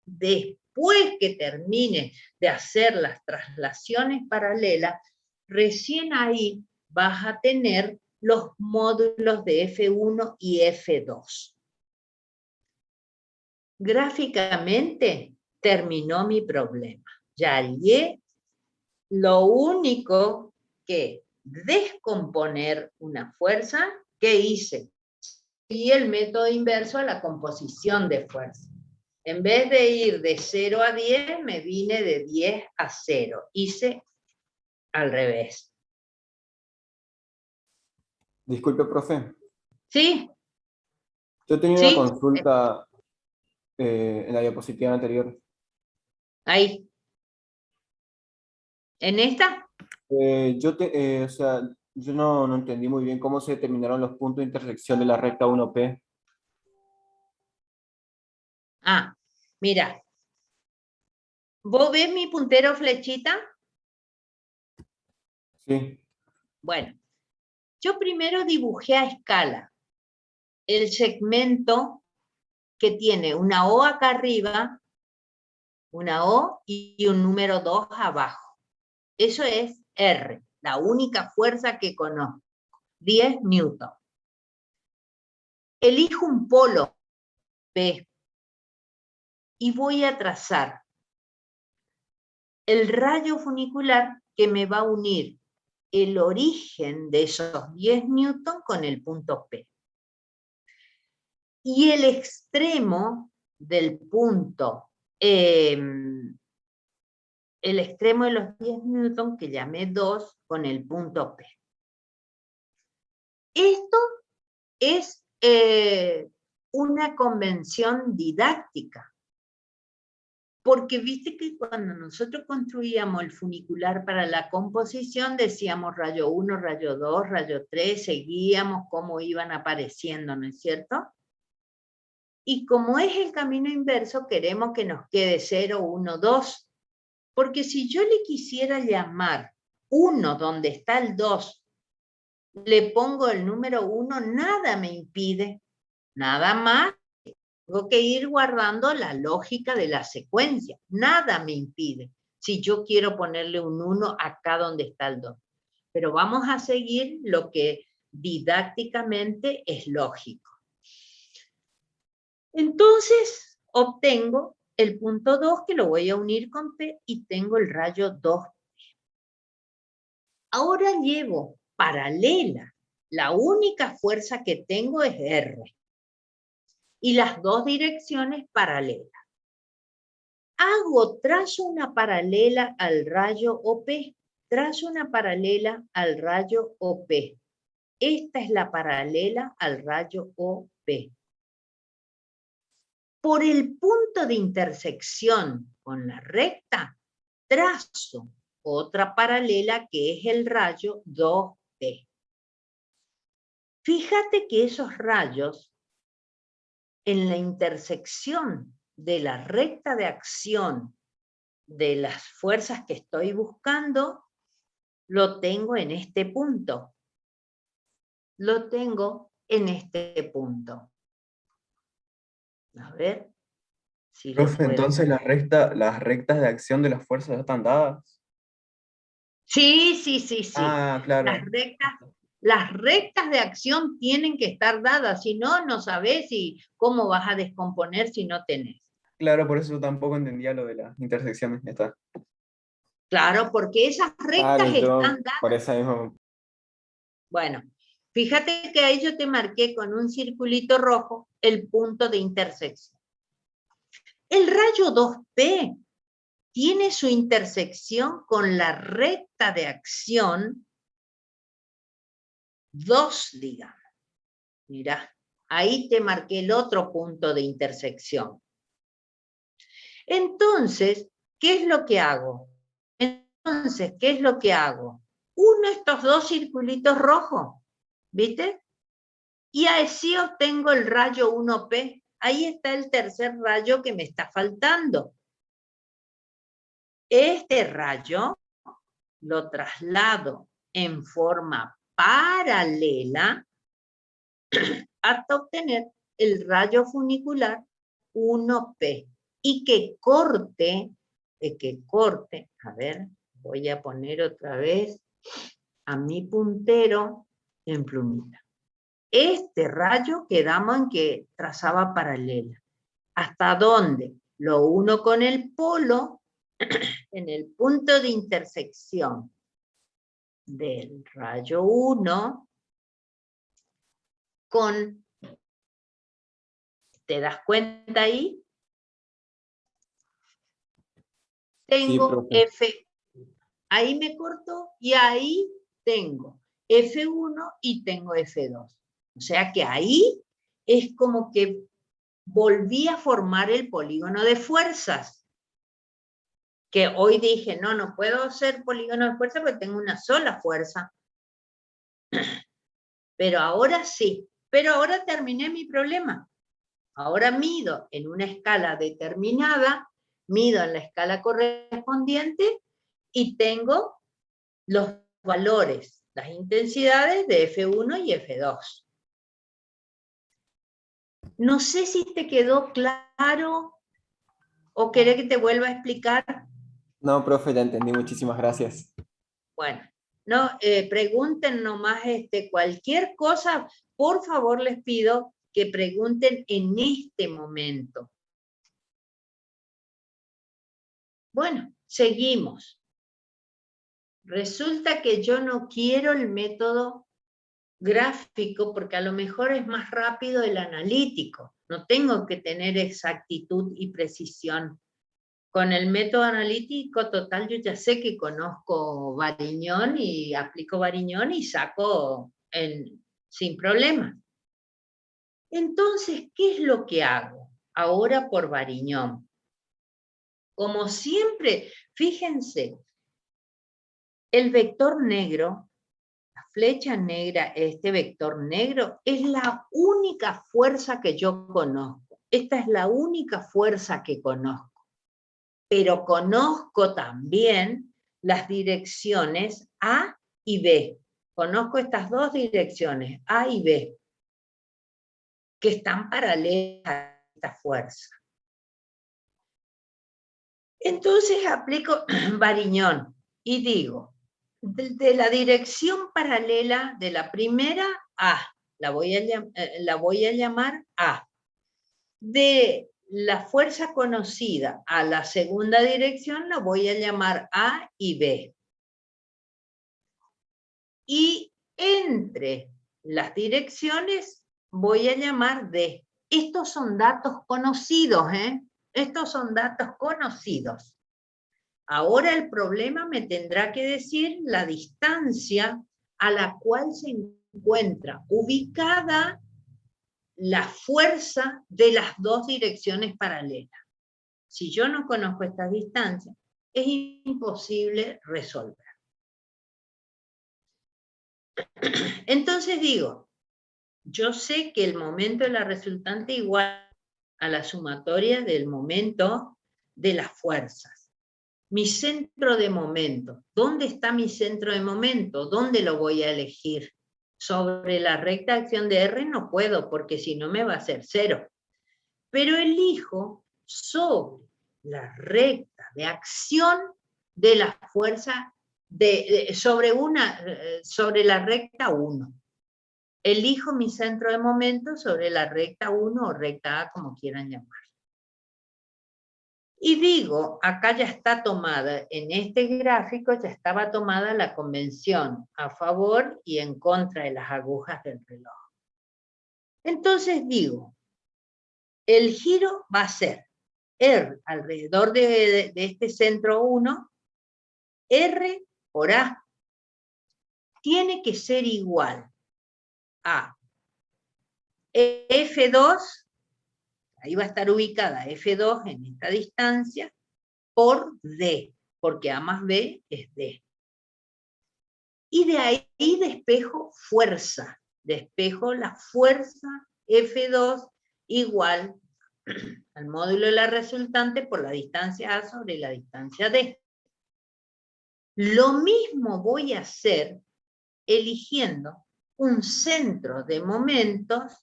Después que termine de hacer las traslaciones paralelas, recién ahí vas a tener los módulos de F1 y F2. Gráficamente terminó mi problema. Ya hallé lo único que descomponer una fuerza que hice. Y el método inverso a la composición de fuerza. En vez de ir de 0 a 10, me vine de 10 a 0. Hice al revés. Disculpe, profe. ¿Sí? Yo tenía ¿Sí? una consulta en la diapositiva anterior. Ahí. ¿En esta? O sea, yo no entendí muy bien cómo se determinaron los puntos de intersección de la recta 1P. Ah, mira. ¿Vos ves mi puntero flechita? Sí, Bueno, yo primero dibujé a escala el segmento que tiene una O acá arriba, una O y un número 2 abajo. Eso es R, la única fuerza que conozco, 10 newton. Elijo un polo P y voy a trazar el rayo funicular que me va a unir el origen de esos 10 newton con el punto P. Y el extremo del punto, el extremo de los 10 newton que llamé 2 con el punto P. Esto es una convención didáctica. Porque viste que cuando nosotros construíamos el funicular para la composición, decíamos rayo 1, rayo 2, rayo 3, seguíamos cómo iban apareciendo, ¿no es cierto? Y como es el camino inverso, queremos que nos quede 0, 1, 2. Porque si yo le quisiera llamar 1 donde está el 2, le pongo el número 1, nada me impide, nada más. Tengo que ir guardando la lógica de la secuencia. Nada me impide si yo quiero ponerle un 1 acá donde está el 2. Pero vamos a seguir lo que didácticamente es lógico. Entonces, obtengo el punto 2 que lo voy a unir con P y tengo el rayo 2P. Ahora llevo paralela. La única fuerza que tengo es R. Y las dos direcciones paralelas. Trazo una paralela al rayo OP. Trazo una paralela al rayo OP. Esta es la paralela al rayo OP. Por el punto de intersección con la recta, trazo otra paralela que es el rayo 2P. Fíjate que esos rayos en la intersección de la recta de acción de las fuerzas que estoy buscando, lo tengo en este punto. Lo tengo en este punto. A ver si lo profe, puedo. entonces las rectas de acción de las fuerzas ya están dadas. Sí. Ah, claro. Las rectas de acción tienen que estar dadas, si no, no sabés cómo vas a descomponer si no tenés. Claro, por eso yo tampoco entendía lo de las intersecciones. Ya está. Claro, porque esas rectas Claro, yo están dadas. por esa misma. Bueno, fíjate que ahí yo te marqué con un circulito rojo el punto de intersección. El rayo 2P tiene su intersección con la recta de acción 2, digamos. Mirá, ahí te marqué el otro punto de intersección. Entonces, ¿qué es lo que hago? Uno estos dos circulitos rojos, ¿viste? Y así obtengo el rayo 1P. Ahí está el tercer rayo que me está faltando. Este rayo lo traslado en forma paralela hasta obtener el rayo funicular 1P. Y que corte, a ver, voy a poner otra vez a mi puntero en plumita. Este rayo quedamos en que trazaba paralela. ¿Hasta dónde? Lo uno con el polo en el punto de intersección del rayo 1 con, ¿te das cuenta ahí? Tengo Sí, F, ahí me corto y ahí tengo F1 y tengo F2. O sea que ahí es como que volví a formar el polígono de fuerzas. Que hoy dije, no, no puedo hacer polígono de fuerza porque tengo una sola fuerza. Pero ahora sí. Pero ahora terminé mi problema. Ahora mido en una escala determinada, mido en la escala correspondiente y tengo los valores, las intensidades de F1 y F2. No sé si te quedó claro o querés que te vuelva a explicar. No, profe, ya entendí. Muchísimas gracias. Bueno, no, pregunten nomás cualquier cosa, por favor les pido que pregunten en este momento. Bueno, seguimos. Resulta que yo no quiero el método gráfico porque a lo mejor es más rápido el analítico. No tengo que tener exactitud y precisión. Con el método analítico total yo ya sé que conozco Variñón y aplico Variñón y saco sin problema. Entonces, ¿qué es lo que hago ahora por Variñón? Como siempre, fíjense, el vector negro, la flecha negra, este vector negro, es la única fuerza que yo conozco. Esta es la única fuerza que conozco. Pero conozco también las direcciones A y B. Conozco estas dos direcciones, A y B, que están paralelas a esta fuerza. Entonces aplico Variñón y digo, de la dirección paralela de la primera, A, la voy a llamar A. De la fuerza conocida a la segunda dirección la voy a llamar A y B. Y entre las direcciones voy a llamar D. Estos son datos conocidos, ¿eh? Estos son datos conocidos. Ahora el problema me tendrá que decir la distancia a la cual se encuentra ubicada la fuerza de las dos direcciones paralelas. Si yo no conozco estas distancias, es imposible resolver. Entonces digo, yo sé que el momento de la resultante es igual a la sumatoria del momento de las fuerzas. Mi centro de momento, ¿dónde está mi centro de momento? ¿Dónde lo voy a elegir? Sobre la recta de acción de R no puedo, porque si no me va a ser 0. Pero elijo sobre la recta de acción de la fuerza, sobre la recta 1. Elijo mi centro de momento sobre la recta 1 o recta A, como quieran llamar. Y digo, acá ya está tomada, en este gráfico ya estaba tomada la convención a favor y en contra de las agujas del reloj. Entonces digo, el giro va a ser R alrededor de este centro 1, R por A. Tiene que ser igual a F2, ahí va a estar ubicada F2 en esta distancia, por D, porque A más B es D. Y de ahí despejo fuerza, despejo la fuerza F2 igual al módulo de la resultante por la distancia A sobre la distancia D. Lo mismo voy a hacer eligiendo un centro de momentos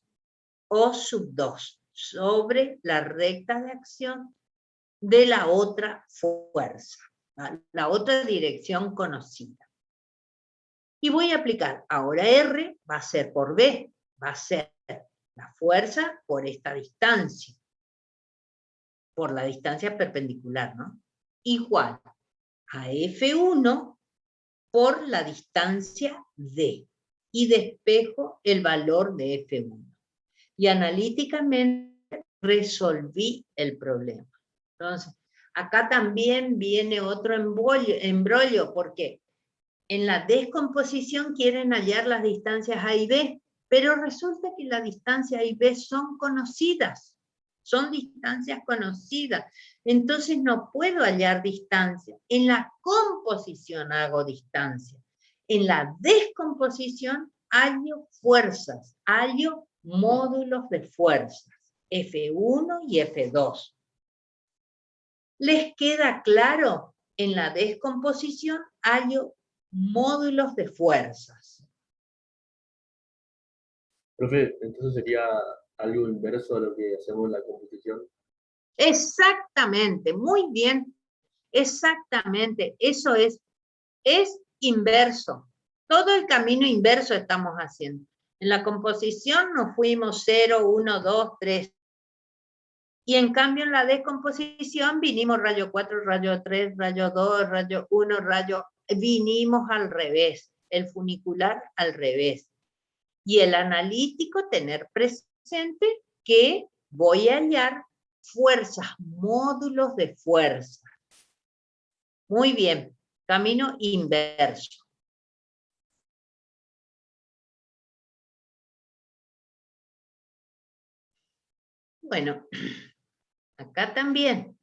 O sub 2 sobre la recta de acción de la otra fuerza, la otra dirección conocida. Y voy a aplicar, ahora R va a ser por B, va a ser la fuerza por esta distancia, por la distancia perpendicular, ¿no? Igual a F1 por la distancia D, y despejo el valor de F1. Y analíticamente resolví el problema. Entonces, acá también viene otro embrollo, porque en la descomposición quieren hallar las distancias A y B, Pero resulta que la distancia A y B son conocidas, son distancias conocidas. Entonces no puedo hallar distancia. En la composición hago distancia. En la descomposición hallo fuerzas, hallo módulos de fuerzas, F1 y F2. ¿Les queda claro? En la descomposición hallo módulos de fuerzas. Profe, entonces sería algo inverso a lo que hacemos en la composición. Exactamente, muy bien. Exactamente, eso es inverso. Todo el camino inverso estamos haciendo. En la composición nos fuimos 0, 1, 2, 3. Y en cambio en la descomposición vinimos rayo 4, rayo 3, rayo 2, rayo 1, vinimos al revés. El funicular al revés. Y el analítico tener presente que voy a hallar fuerzas, módulos de fuerza. Muy bien, camino inverso. Bueno, acá también.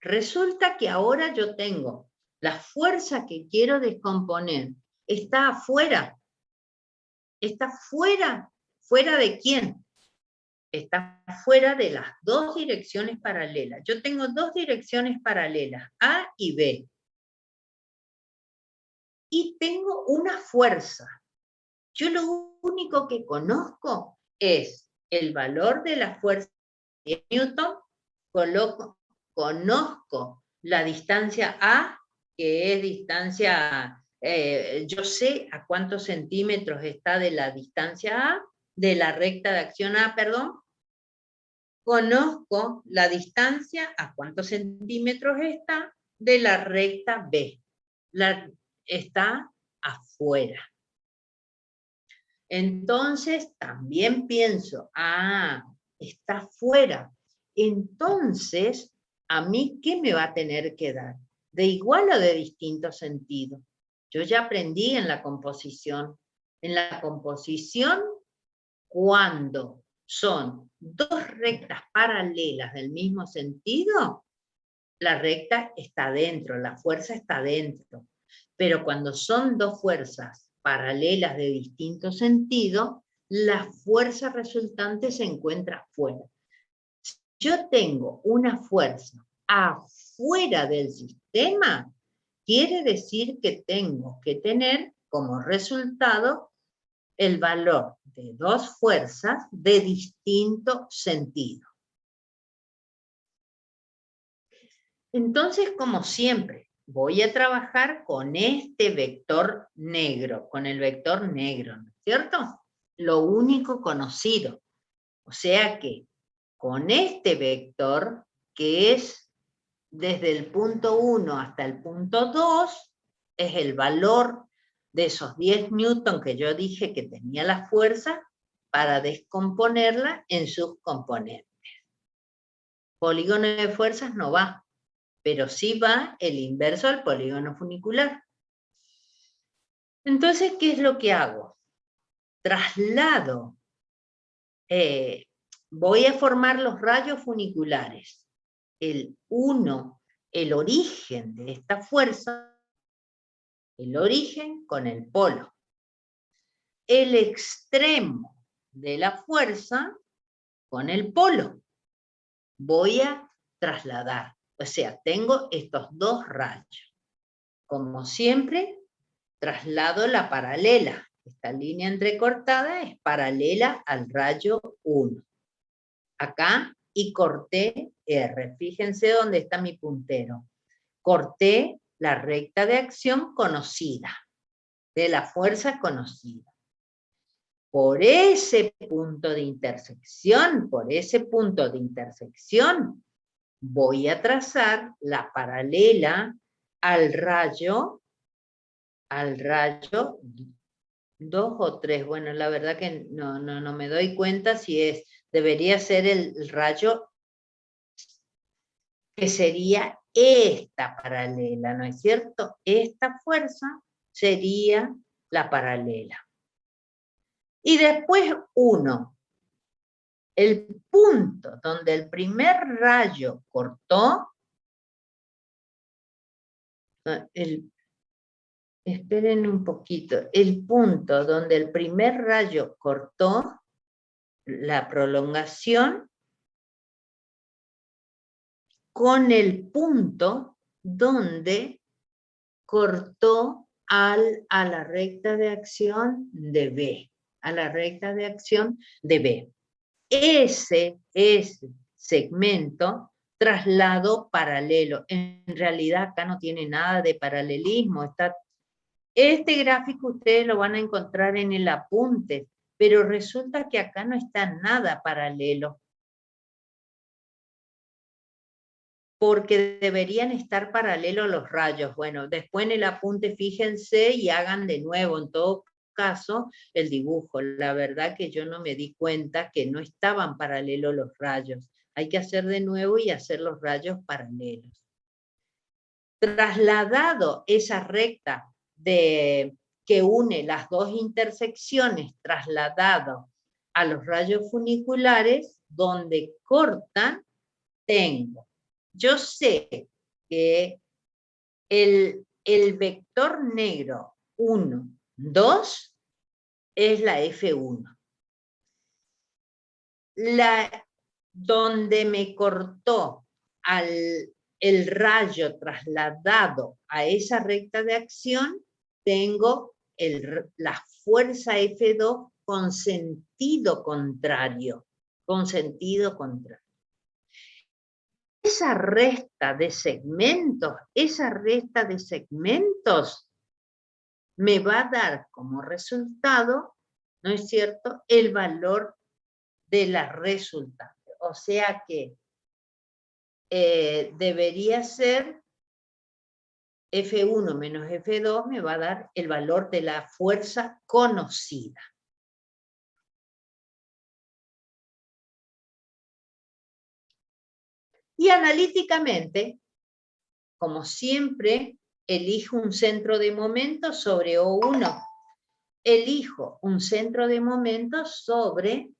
Resulta que ahora yo tengo la fuerza que quiero descomponer. Está afuera. Está fuera. ¿Fuera de quién? Está fuera de las dos direcciones paralelas. Yo tengo dos direcciones paralelas, A y B. Y tengo una fuerza. Yo lo único que conozco es el valor de la fuerza de Newton, conozco la distancia A, que es distancia, yo sé a cuántos centímetros está de la distancia A, de la recta de acción A, perdón. Conozco la distancia a cuántos centímetros está de la recta B. Está afuera. Entonces también pienso, está afuera. Entonces, ¿a mí qué me va a tener que dar? ¿De igual o de distinto sentido? Yo ya aprendí en la composición. En la composición, cuando son dos rectas paralelas del mismo sentido, la recta está dentro, la fuerza está dentro. Pero cuando son dos fuerzas paralelas de distinto sentido, la fuerza resultante se encuentra fuera. Si yo tengo una fuerza afuera del sistema, quiere decir que tengo que tener como resultado el valor de dos fuerzas de distinto sentido. Entonces, como siempre, voy a trabajar con este vector negro, con el vector negro, ¿no es cierto? Lo único conocido. O sea que con este vector, que es desde el punto 1 hasta el punto 2, es el valor de esos 10 newton que yo dije que tenía la fuerza para descomponerla en sus componentes. Polígono de fuerzas no va, pero sí va el inverso al polígono funicular. Entonces, ¿qué es lo que hago? Traslado. Voy a formar los rayos funiculares. El 1, el origen de esta fuerza, el origen con el polo. El extremo de la fuerza con el polo. Voy a trasladar. O sea, tengo estos dos rayos. Como siempre, traslado la paralela. Esta línea entrecortada es paralela al rayo 1. Acá, y corté R. Fíjense dónde está mi puntero. Corté la recta de acción conocida, de la fuerza conocida. Por ese punto de intersección, voy a trazar la paralela al rayo 2 o 3. Bueno, la verdad que no me doy cuenta si debería ser el rayo que sería esta paralela, ¿no es cierto? Esta fuerza sería la paralela. Y después 1. El punto donde el primer rayo cortó, esperen un poquito, el punto donde el primer rayo cortó la prolongación con el punto donde cortó a la recta de acción de B, a la recta de acción de B. Ese segmento traslado paralelo. En realidad acá no tiene nada de paralelismo. Este gráfico ustedes lo van a encontrar en el apunte, pero resulta que acá no está nada paralelo. Porque deberían estar paralelos los rayos. Bueno, después en el apunte fíjense y hagan de nuevo, en todo caso, el dibujo. La verdad que yo no me di cuenta que no estaban paralelos los rayos. Hay que hacer de nuevo y hacer los rayos paralelos. Trasladado esa recta que une las dos intersecciones, trasladado a los rayos funiculares, donde cortan, tengo. Yo sé que el vector negro 1, 2 es la F1. Donde me cortó el rayo trasladado a esa recta de acción, tengo la fuerza F2 con sentido contrario. Con sentido contrario. Esa resta de segmentos me va a dar como resultado, ¿no es cierto?, el valor de la resultante. O sea que debería ser F1 menos F2 me va a dar el valor de la fuerza conocida. Y analíticamente, como siempre, elijo un centro de momento sobre O1. Elijo un centro de momento sobre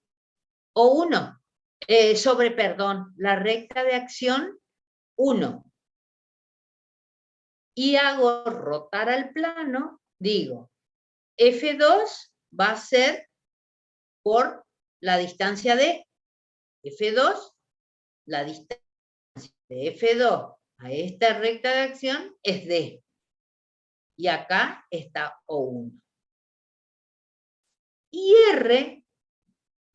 O1. Perdón, la recta de acción 1. Y hago rotar al plano, digo, F2 va a ser por la distancia de F2, la distancia de F2 a esta recta de acción es D. Y acá está O1. Y R,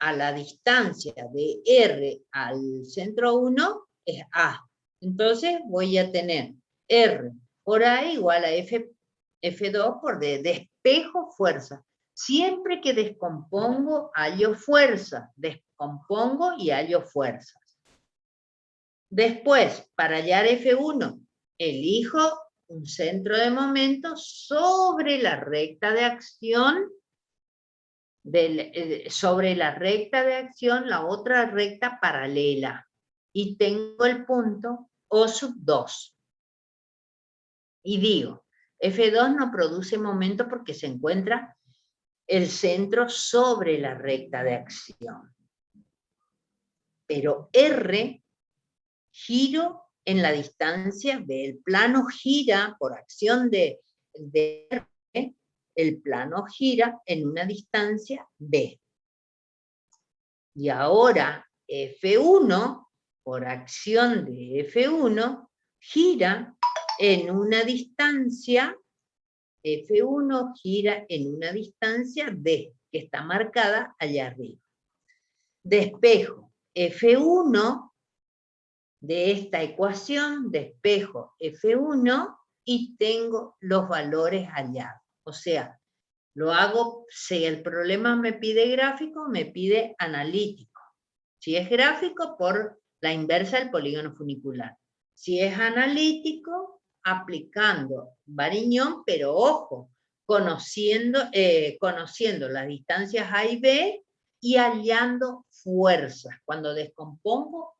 a la distancia de R al centro 1, es A. Entonces voy a tener R por A igual a F2 por D. Despejo fuerza. Siempre que descompongo, hallo fuerza. Descompongo y hallo fuerzas. Después, para hallar F1, elijo un centro de momento sobre la recta de acción, sobre la recta de acción, la otra recta paralela. Y tengo el punto O2. Y digo, F2 no produce momento porque se encuentra el centro sobre la recta de acción. Pero R, giro en la distancia B. El plano gira por acción de R, el plano gira en una distancia B. Y ahora F1, por acción de F1, gira en una distancia, F1 gira en una distancia D, que está marcada allá arriba. Despejo F1 de esta ecuación, despejo F1 y tengo los valores hallados. O sea, lo hago, si el problema me pide gráfico, me pide analítico. Si es gráfico, por la inversa del polígono funicular. Si es analítico, aplicando Variñón, pero ojo, conociendo las distancias A y B y hallando fuerzas. Cuando descompongo,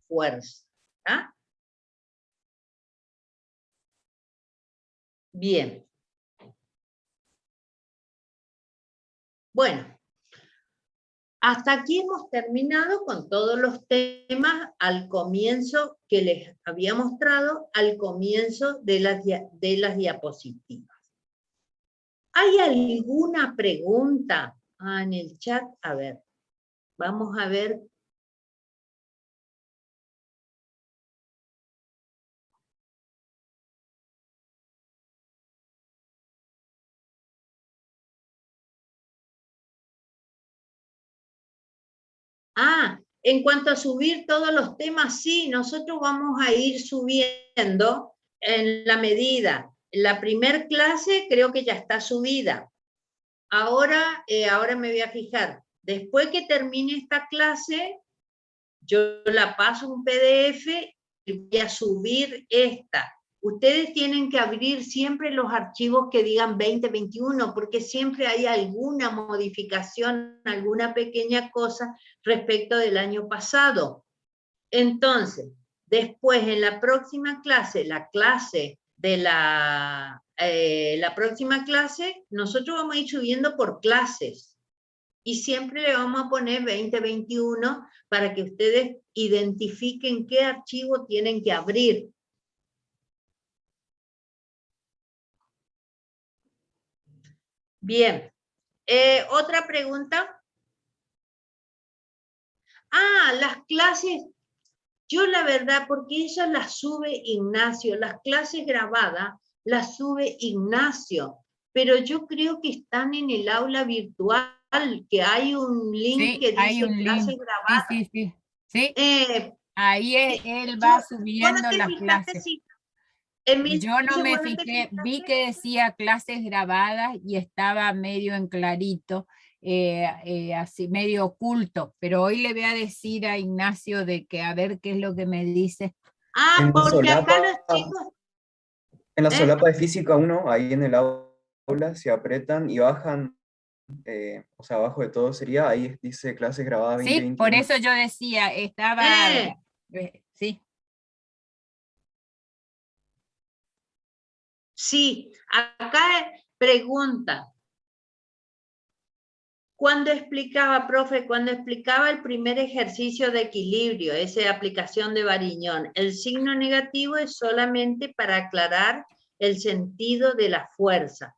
fuerza. ¿Ah? Bien. Bueno, Hasta aquí hemos terminado con todos los temas al comienzo que les había mostrado al comienzo de las diapositivas. ¿Hay alguna pregunta en el chat? A ver, vamos a ver. En cuanto a subir todos los temas, sí, nosotros vamos a ir subiendo en la medida. La primer clase creo que ya está subida. Ahora me voy a fijar. Después que termine esta clase, yo la paso un PDF y voy a subir esta. Ustedes tienen que abrir siempre los archivos que digan 2021, porque siempre hay alguna modificación, alguna pequeña cosa respecto del año pasado. Entonces, después en la próxima clase, la próxima clase, nosotros vamos a ir subiendo por clases. Y siempre le vamos a poner 2021 para que ustedes identifiquen qué archivo tienen que abrir. Bien. ¿Otra pregunta? Las clases. Yo la verdad, porque ella las sube Ignacio, las clases grabadas las sube Ignacio, pero yo creo que están en el aula virtual, que hay un link Sí, que hay dice un clases link. grabadas. Sí. Sí, Sí, ahí él vos va no subiendo te las fijaste clases. si en Yo no me vos no te fijé, vi fijaste. que decía clases grabadas y estaba medio en clarito, así medio oculto, pero hoy le voy a decir a Ignacio de que a ver qué es lo que me dice. En la Porque acá solapa, los chicos... en la solapa de física 1, ahí en el aula, se apretan y bajan, o sea, abajo de todo sería, ahí dice clases grabadas Sí, por 2021. eso yo decía, estaba, sí. Sí, acá pregunta. Cuando explicaba, profe, cuando explicaba el primer ejercicio de equilibrio, esa aplicación de Variñón, el signo negativo es solamente para aclarar el sentido de la fuerza.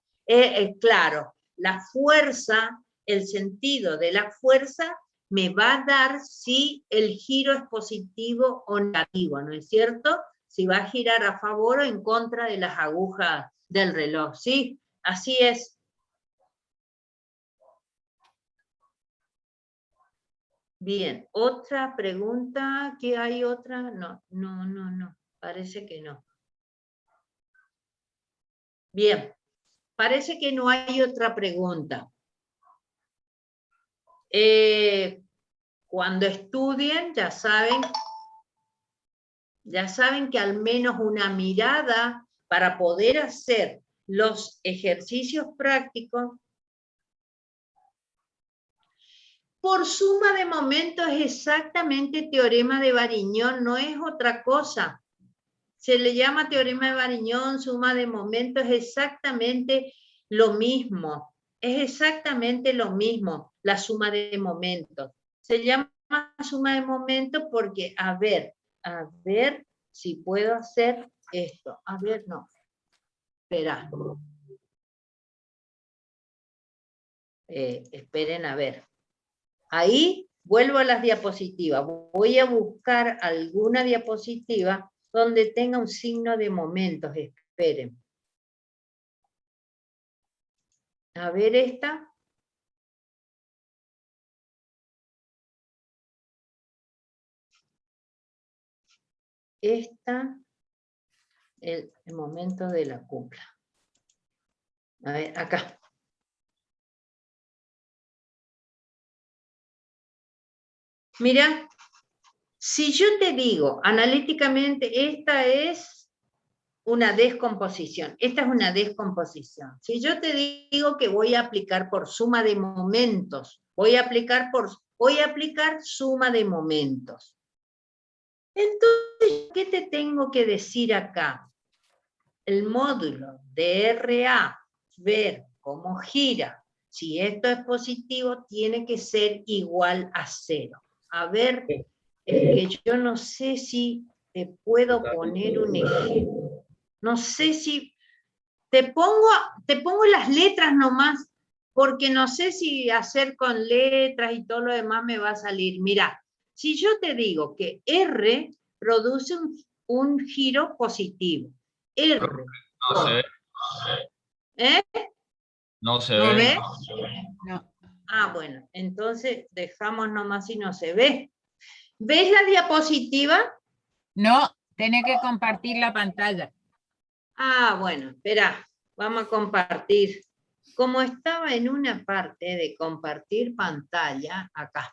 Claro, la fuerza, el sentido de la fuerza me va a dar si el giro es positivo o negativo, ¿no es cierto? Si va a girar a favor o en contra de las agujas del reloj, ¿sí? Así es. Bien, otra pregunta, ¿qué hay otra? No, parece que no. Bien, parece que no hay otra pregunta. Cuando estudien, ya saben que al menos una mirada para poder hacer los ejercicios prácticos, por suma de momentos es exactamente teorema de Variñón, no es otra cosa. Se le llama teorema de Variñón, suma de momentos, es exactamente lo mismo. Es exactamente lo mismo, la suma de momentos. Se llama suma de momentos porque, a ver si puedo hacer esto. A ver, no. Espera. Esperen, a ver. Ahí vuelvo a las diapositivas. Voy a buscar alguna diapositiva donde tenga un signo de momentos. Esperen. A ver esta. Esta, el momento de la cupla. A ver, acá. Mira, si yo te digo analíticamente, esta es una descomposición. Esta es una descomposición. Si yo te digo que voy a aplicar por suma de momentos, voy a aplicar suma de momentos. Entonces, ¿qué te tengo que decir acá? El módulo de RA, ver cómo gira Si esto es positivo, tiene que ser igual a 0. A ver, que yo no sé si te puedo poner un ejemplo. No sé si te pongo las letras nomás, porque no sé si hacer con letras y todo lo demás me va a salir. Mira, si yo te digo que R produce un giro positivo. R. No se ve. ¿Eh? No se ¿No ve. ves? No. Ah, bueno, entonces dejamos nomás si no se ve. ¿Ves la diapositiva? No, tenés que compartir la pantalla. Ah, bueno, espera, vamos a compartir. Como estaba en una parte de compartir pantalla, acá.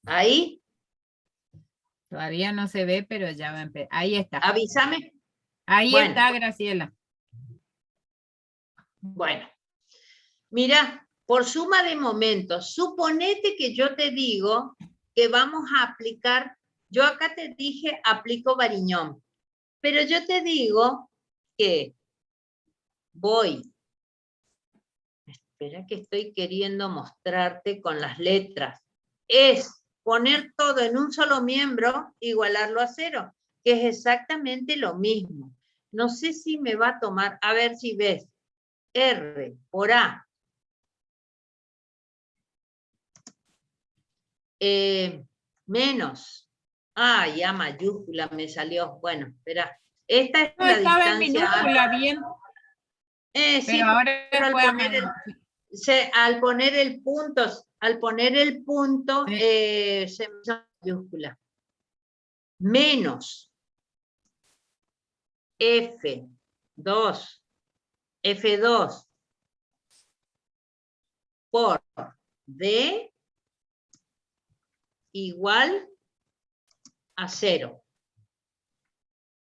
Ahí, Todavía no se ve, pero ya va a empezar. Ahí está. avísame. Ahí Bueno. está, Graciela. Bueno, mira, por suma de momentos, suponete que yo te digo que vamos a aplicar, yo acá te dije aplico Variñón, pero yo te digo que voy, espera que estoy queriendo mostrarte con las letras, es poner todo en un solo miembro, igualarlo a 0, que es exactamente lo mismo. No sé si me va a tomar, a ver si ves, R por A, menos, ya mayúscula me salió, bueno, espera, esta es No, la estaba en distancia A. minúscula bien, Sí, pero ahora pero fue al poner el punto, Sí. se me hizo mayúscula. Menos F2 por D igual a 0.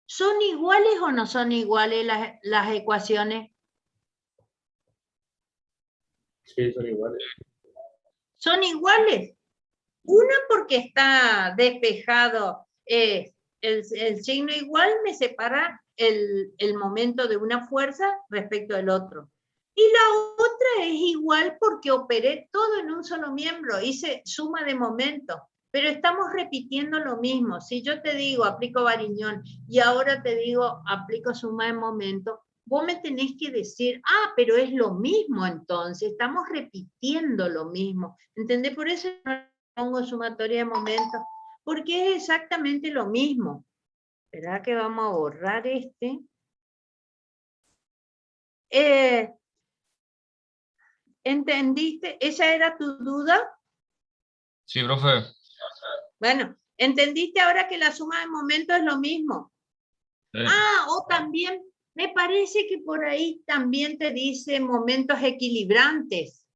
¿Son iguales o no son iguales las ecuaciones? Sí, son iguales. Son iguales. Una porque está despejado, el signo igual me separa el momento de una fuerza respecto del otro. Y la otra es igual porque operé todo en un solo miembro, hice suma de momentos, pero estamos repitiendo lo mismo. Si yo te digo aplico Variñón y ahora te digo aplico suma de momentos, vos me tenés que decir, pero es lo mismo entonces, estamos repitiendo lo mismo. ¿Entendés? Por eso pongo sumatoria de momentos, porque es exactamente lo mismo. ¿Verdad que vamos a borrar este? ¿Entendiste? ¿Esa era tu duda? Sí, profe. Bueno, ¿entendiste ahora que la suma de momentos es lo mismo? Sí. O también, me parece que por ahí también te dice momentos equilibrantes.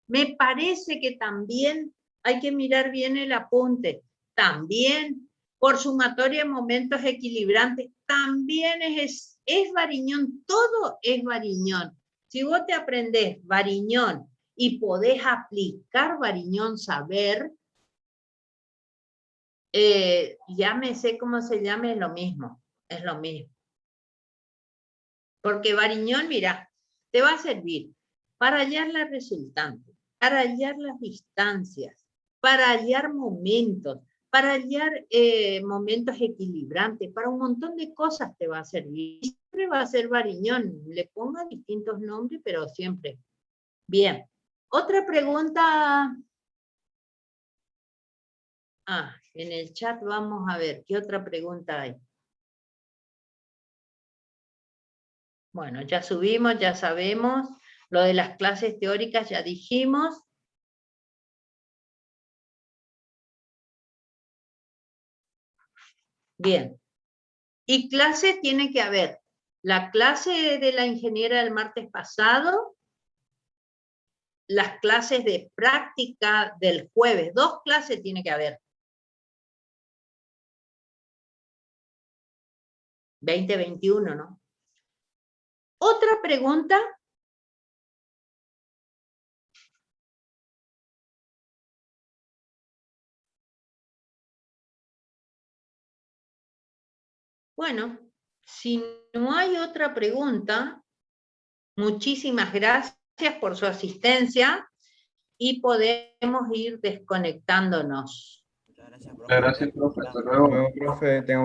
Me parece que también hay que mirar bien el apunte. También, por sumatoria de momentos equilibrantes, también es Variñón, todo es Variñón. Si vos te aprendés Variñón y podés aplicar Variñón saber, llámese como se llame, es lo mismo. Porque Variñón, mira, te va a servir para hallar la resultante, para hallar las distancias, para hallar momentos, para hallar momentos equilibrantes, para un montón de cosas te va a servir. Siempre va a ser Variñón, le ponga distintos nombres, pero siempre. Bien, otra pregunta. En el chat vamos a ver, ¿qué otra pregunta hay? Bueno, ya subimos, ya sabemos. Lo de las clases teóricas ya dijimos. Bien. Y clase tiene que haber. La clase de la ingeniera del martes pasado, las clases de práctica del jueves. 2 clases tiene que haber. 2021, ¿no? Otra pregunta. Bueno, si no hay otra pregunta, Muchísimas gracias por su asistencia y podemos ir desconectándonos. Muchas gracias, profe. Hasta Hasta luego. luego, profe. Tenga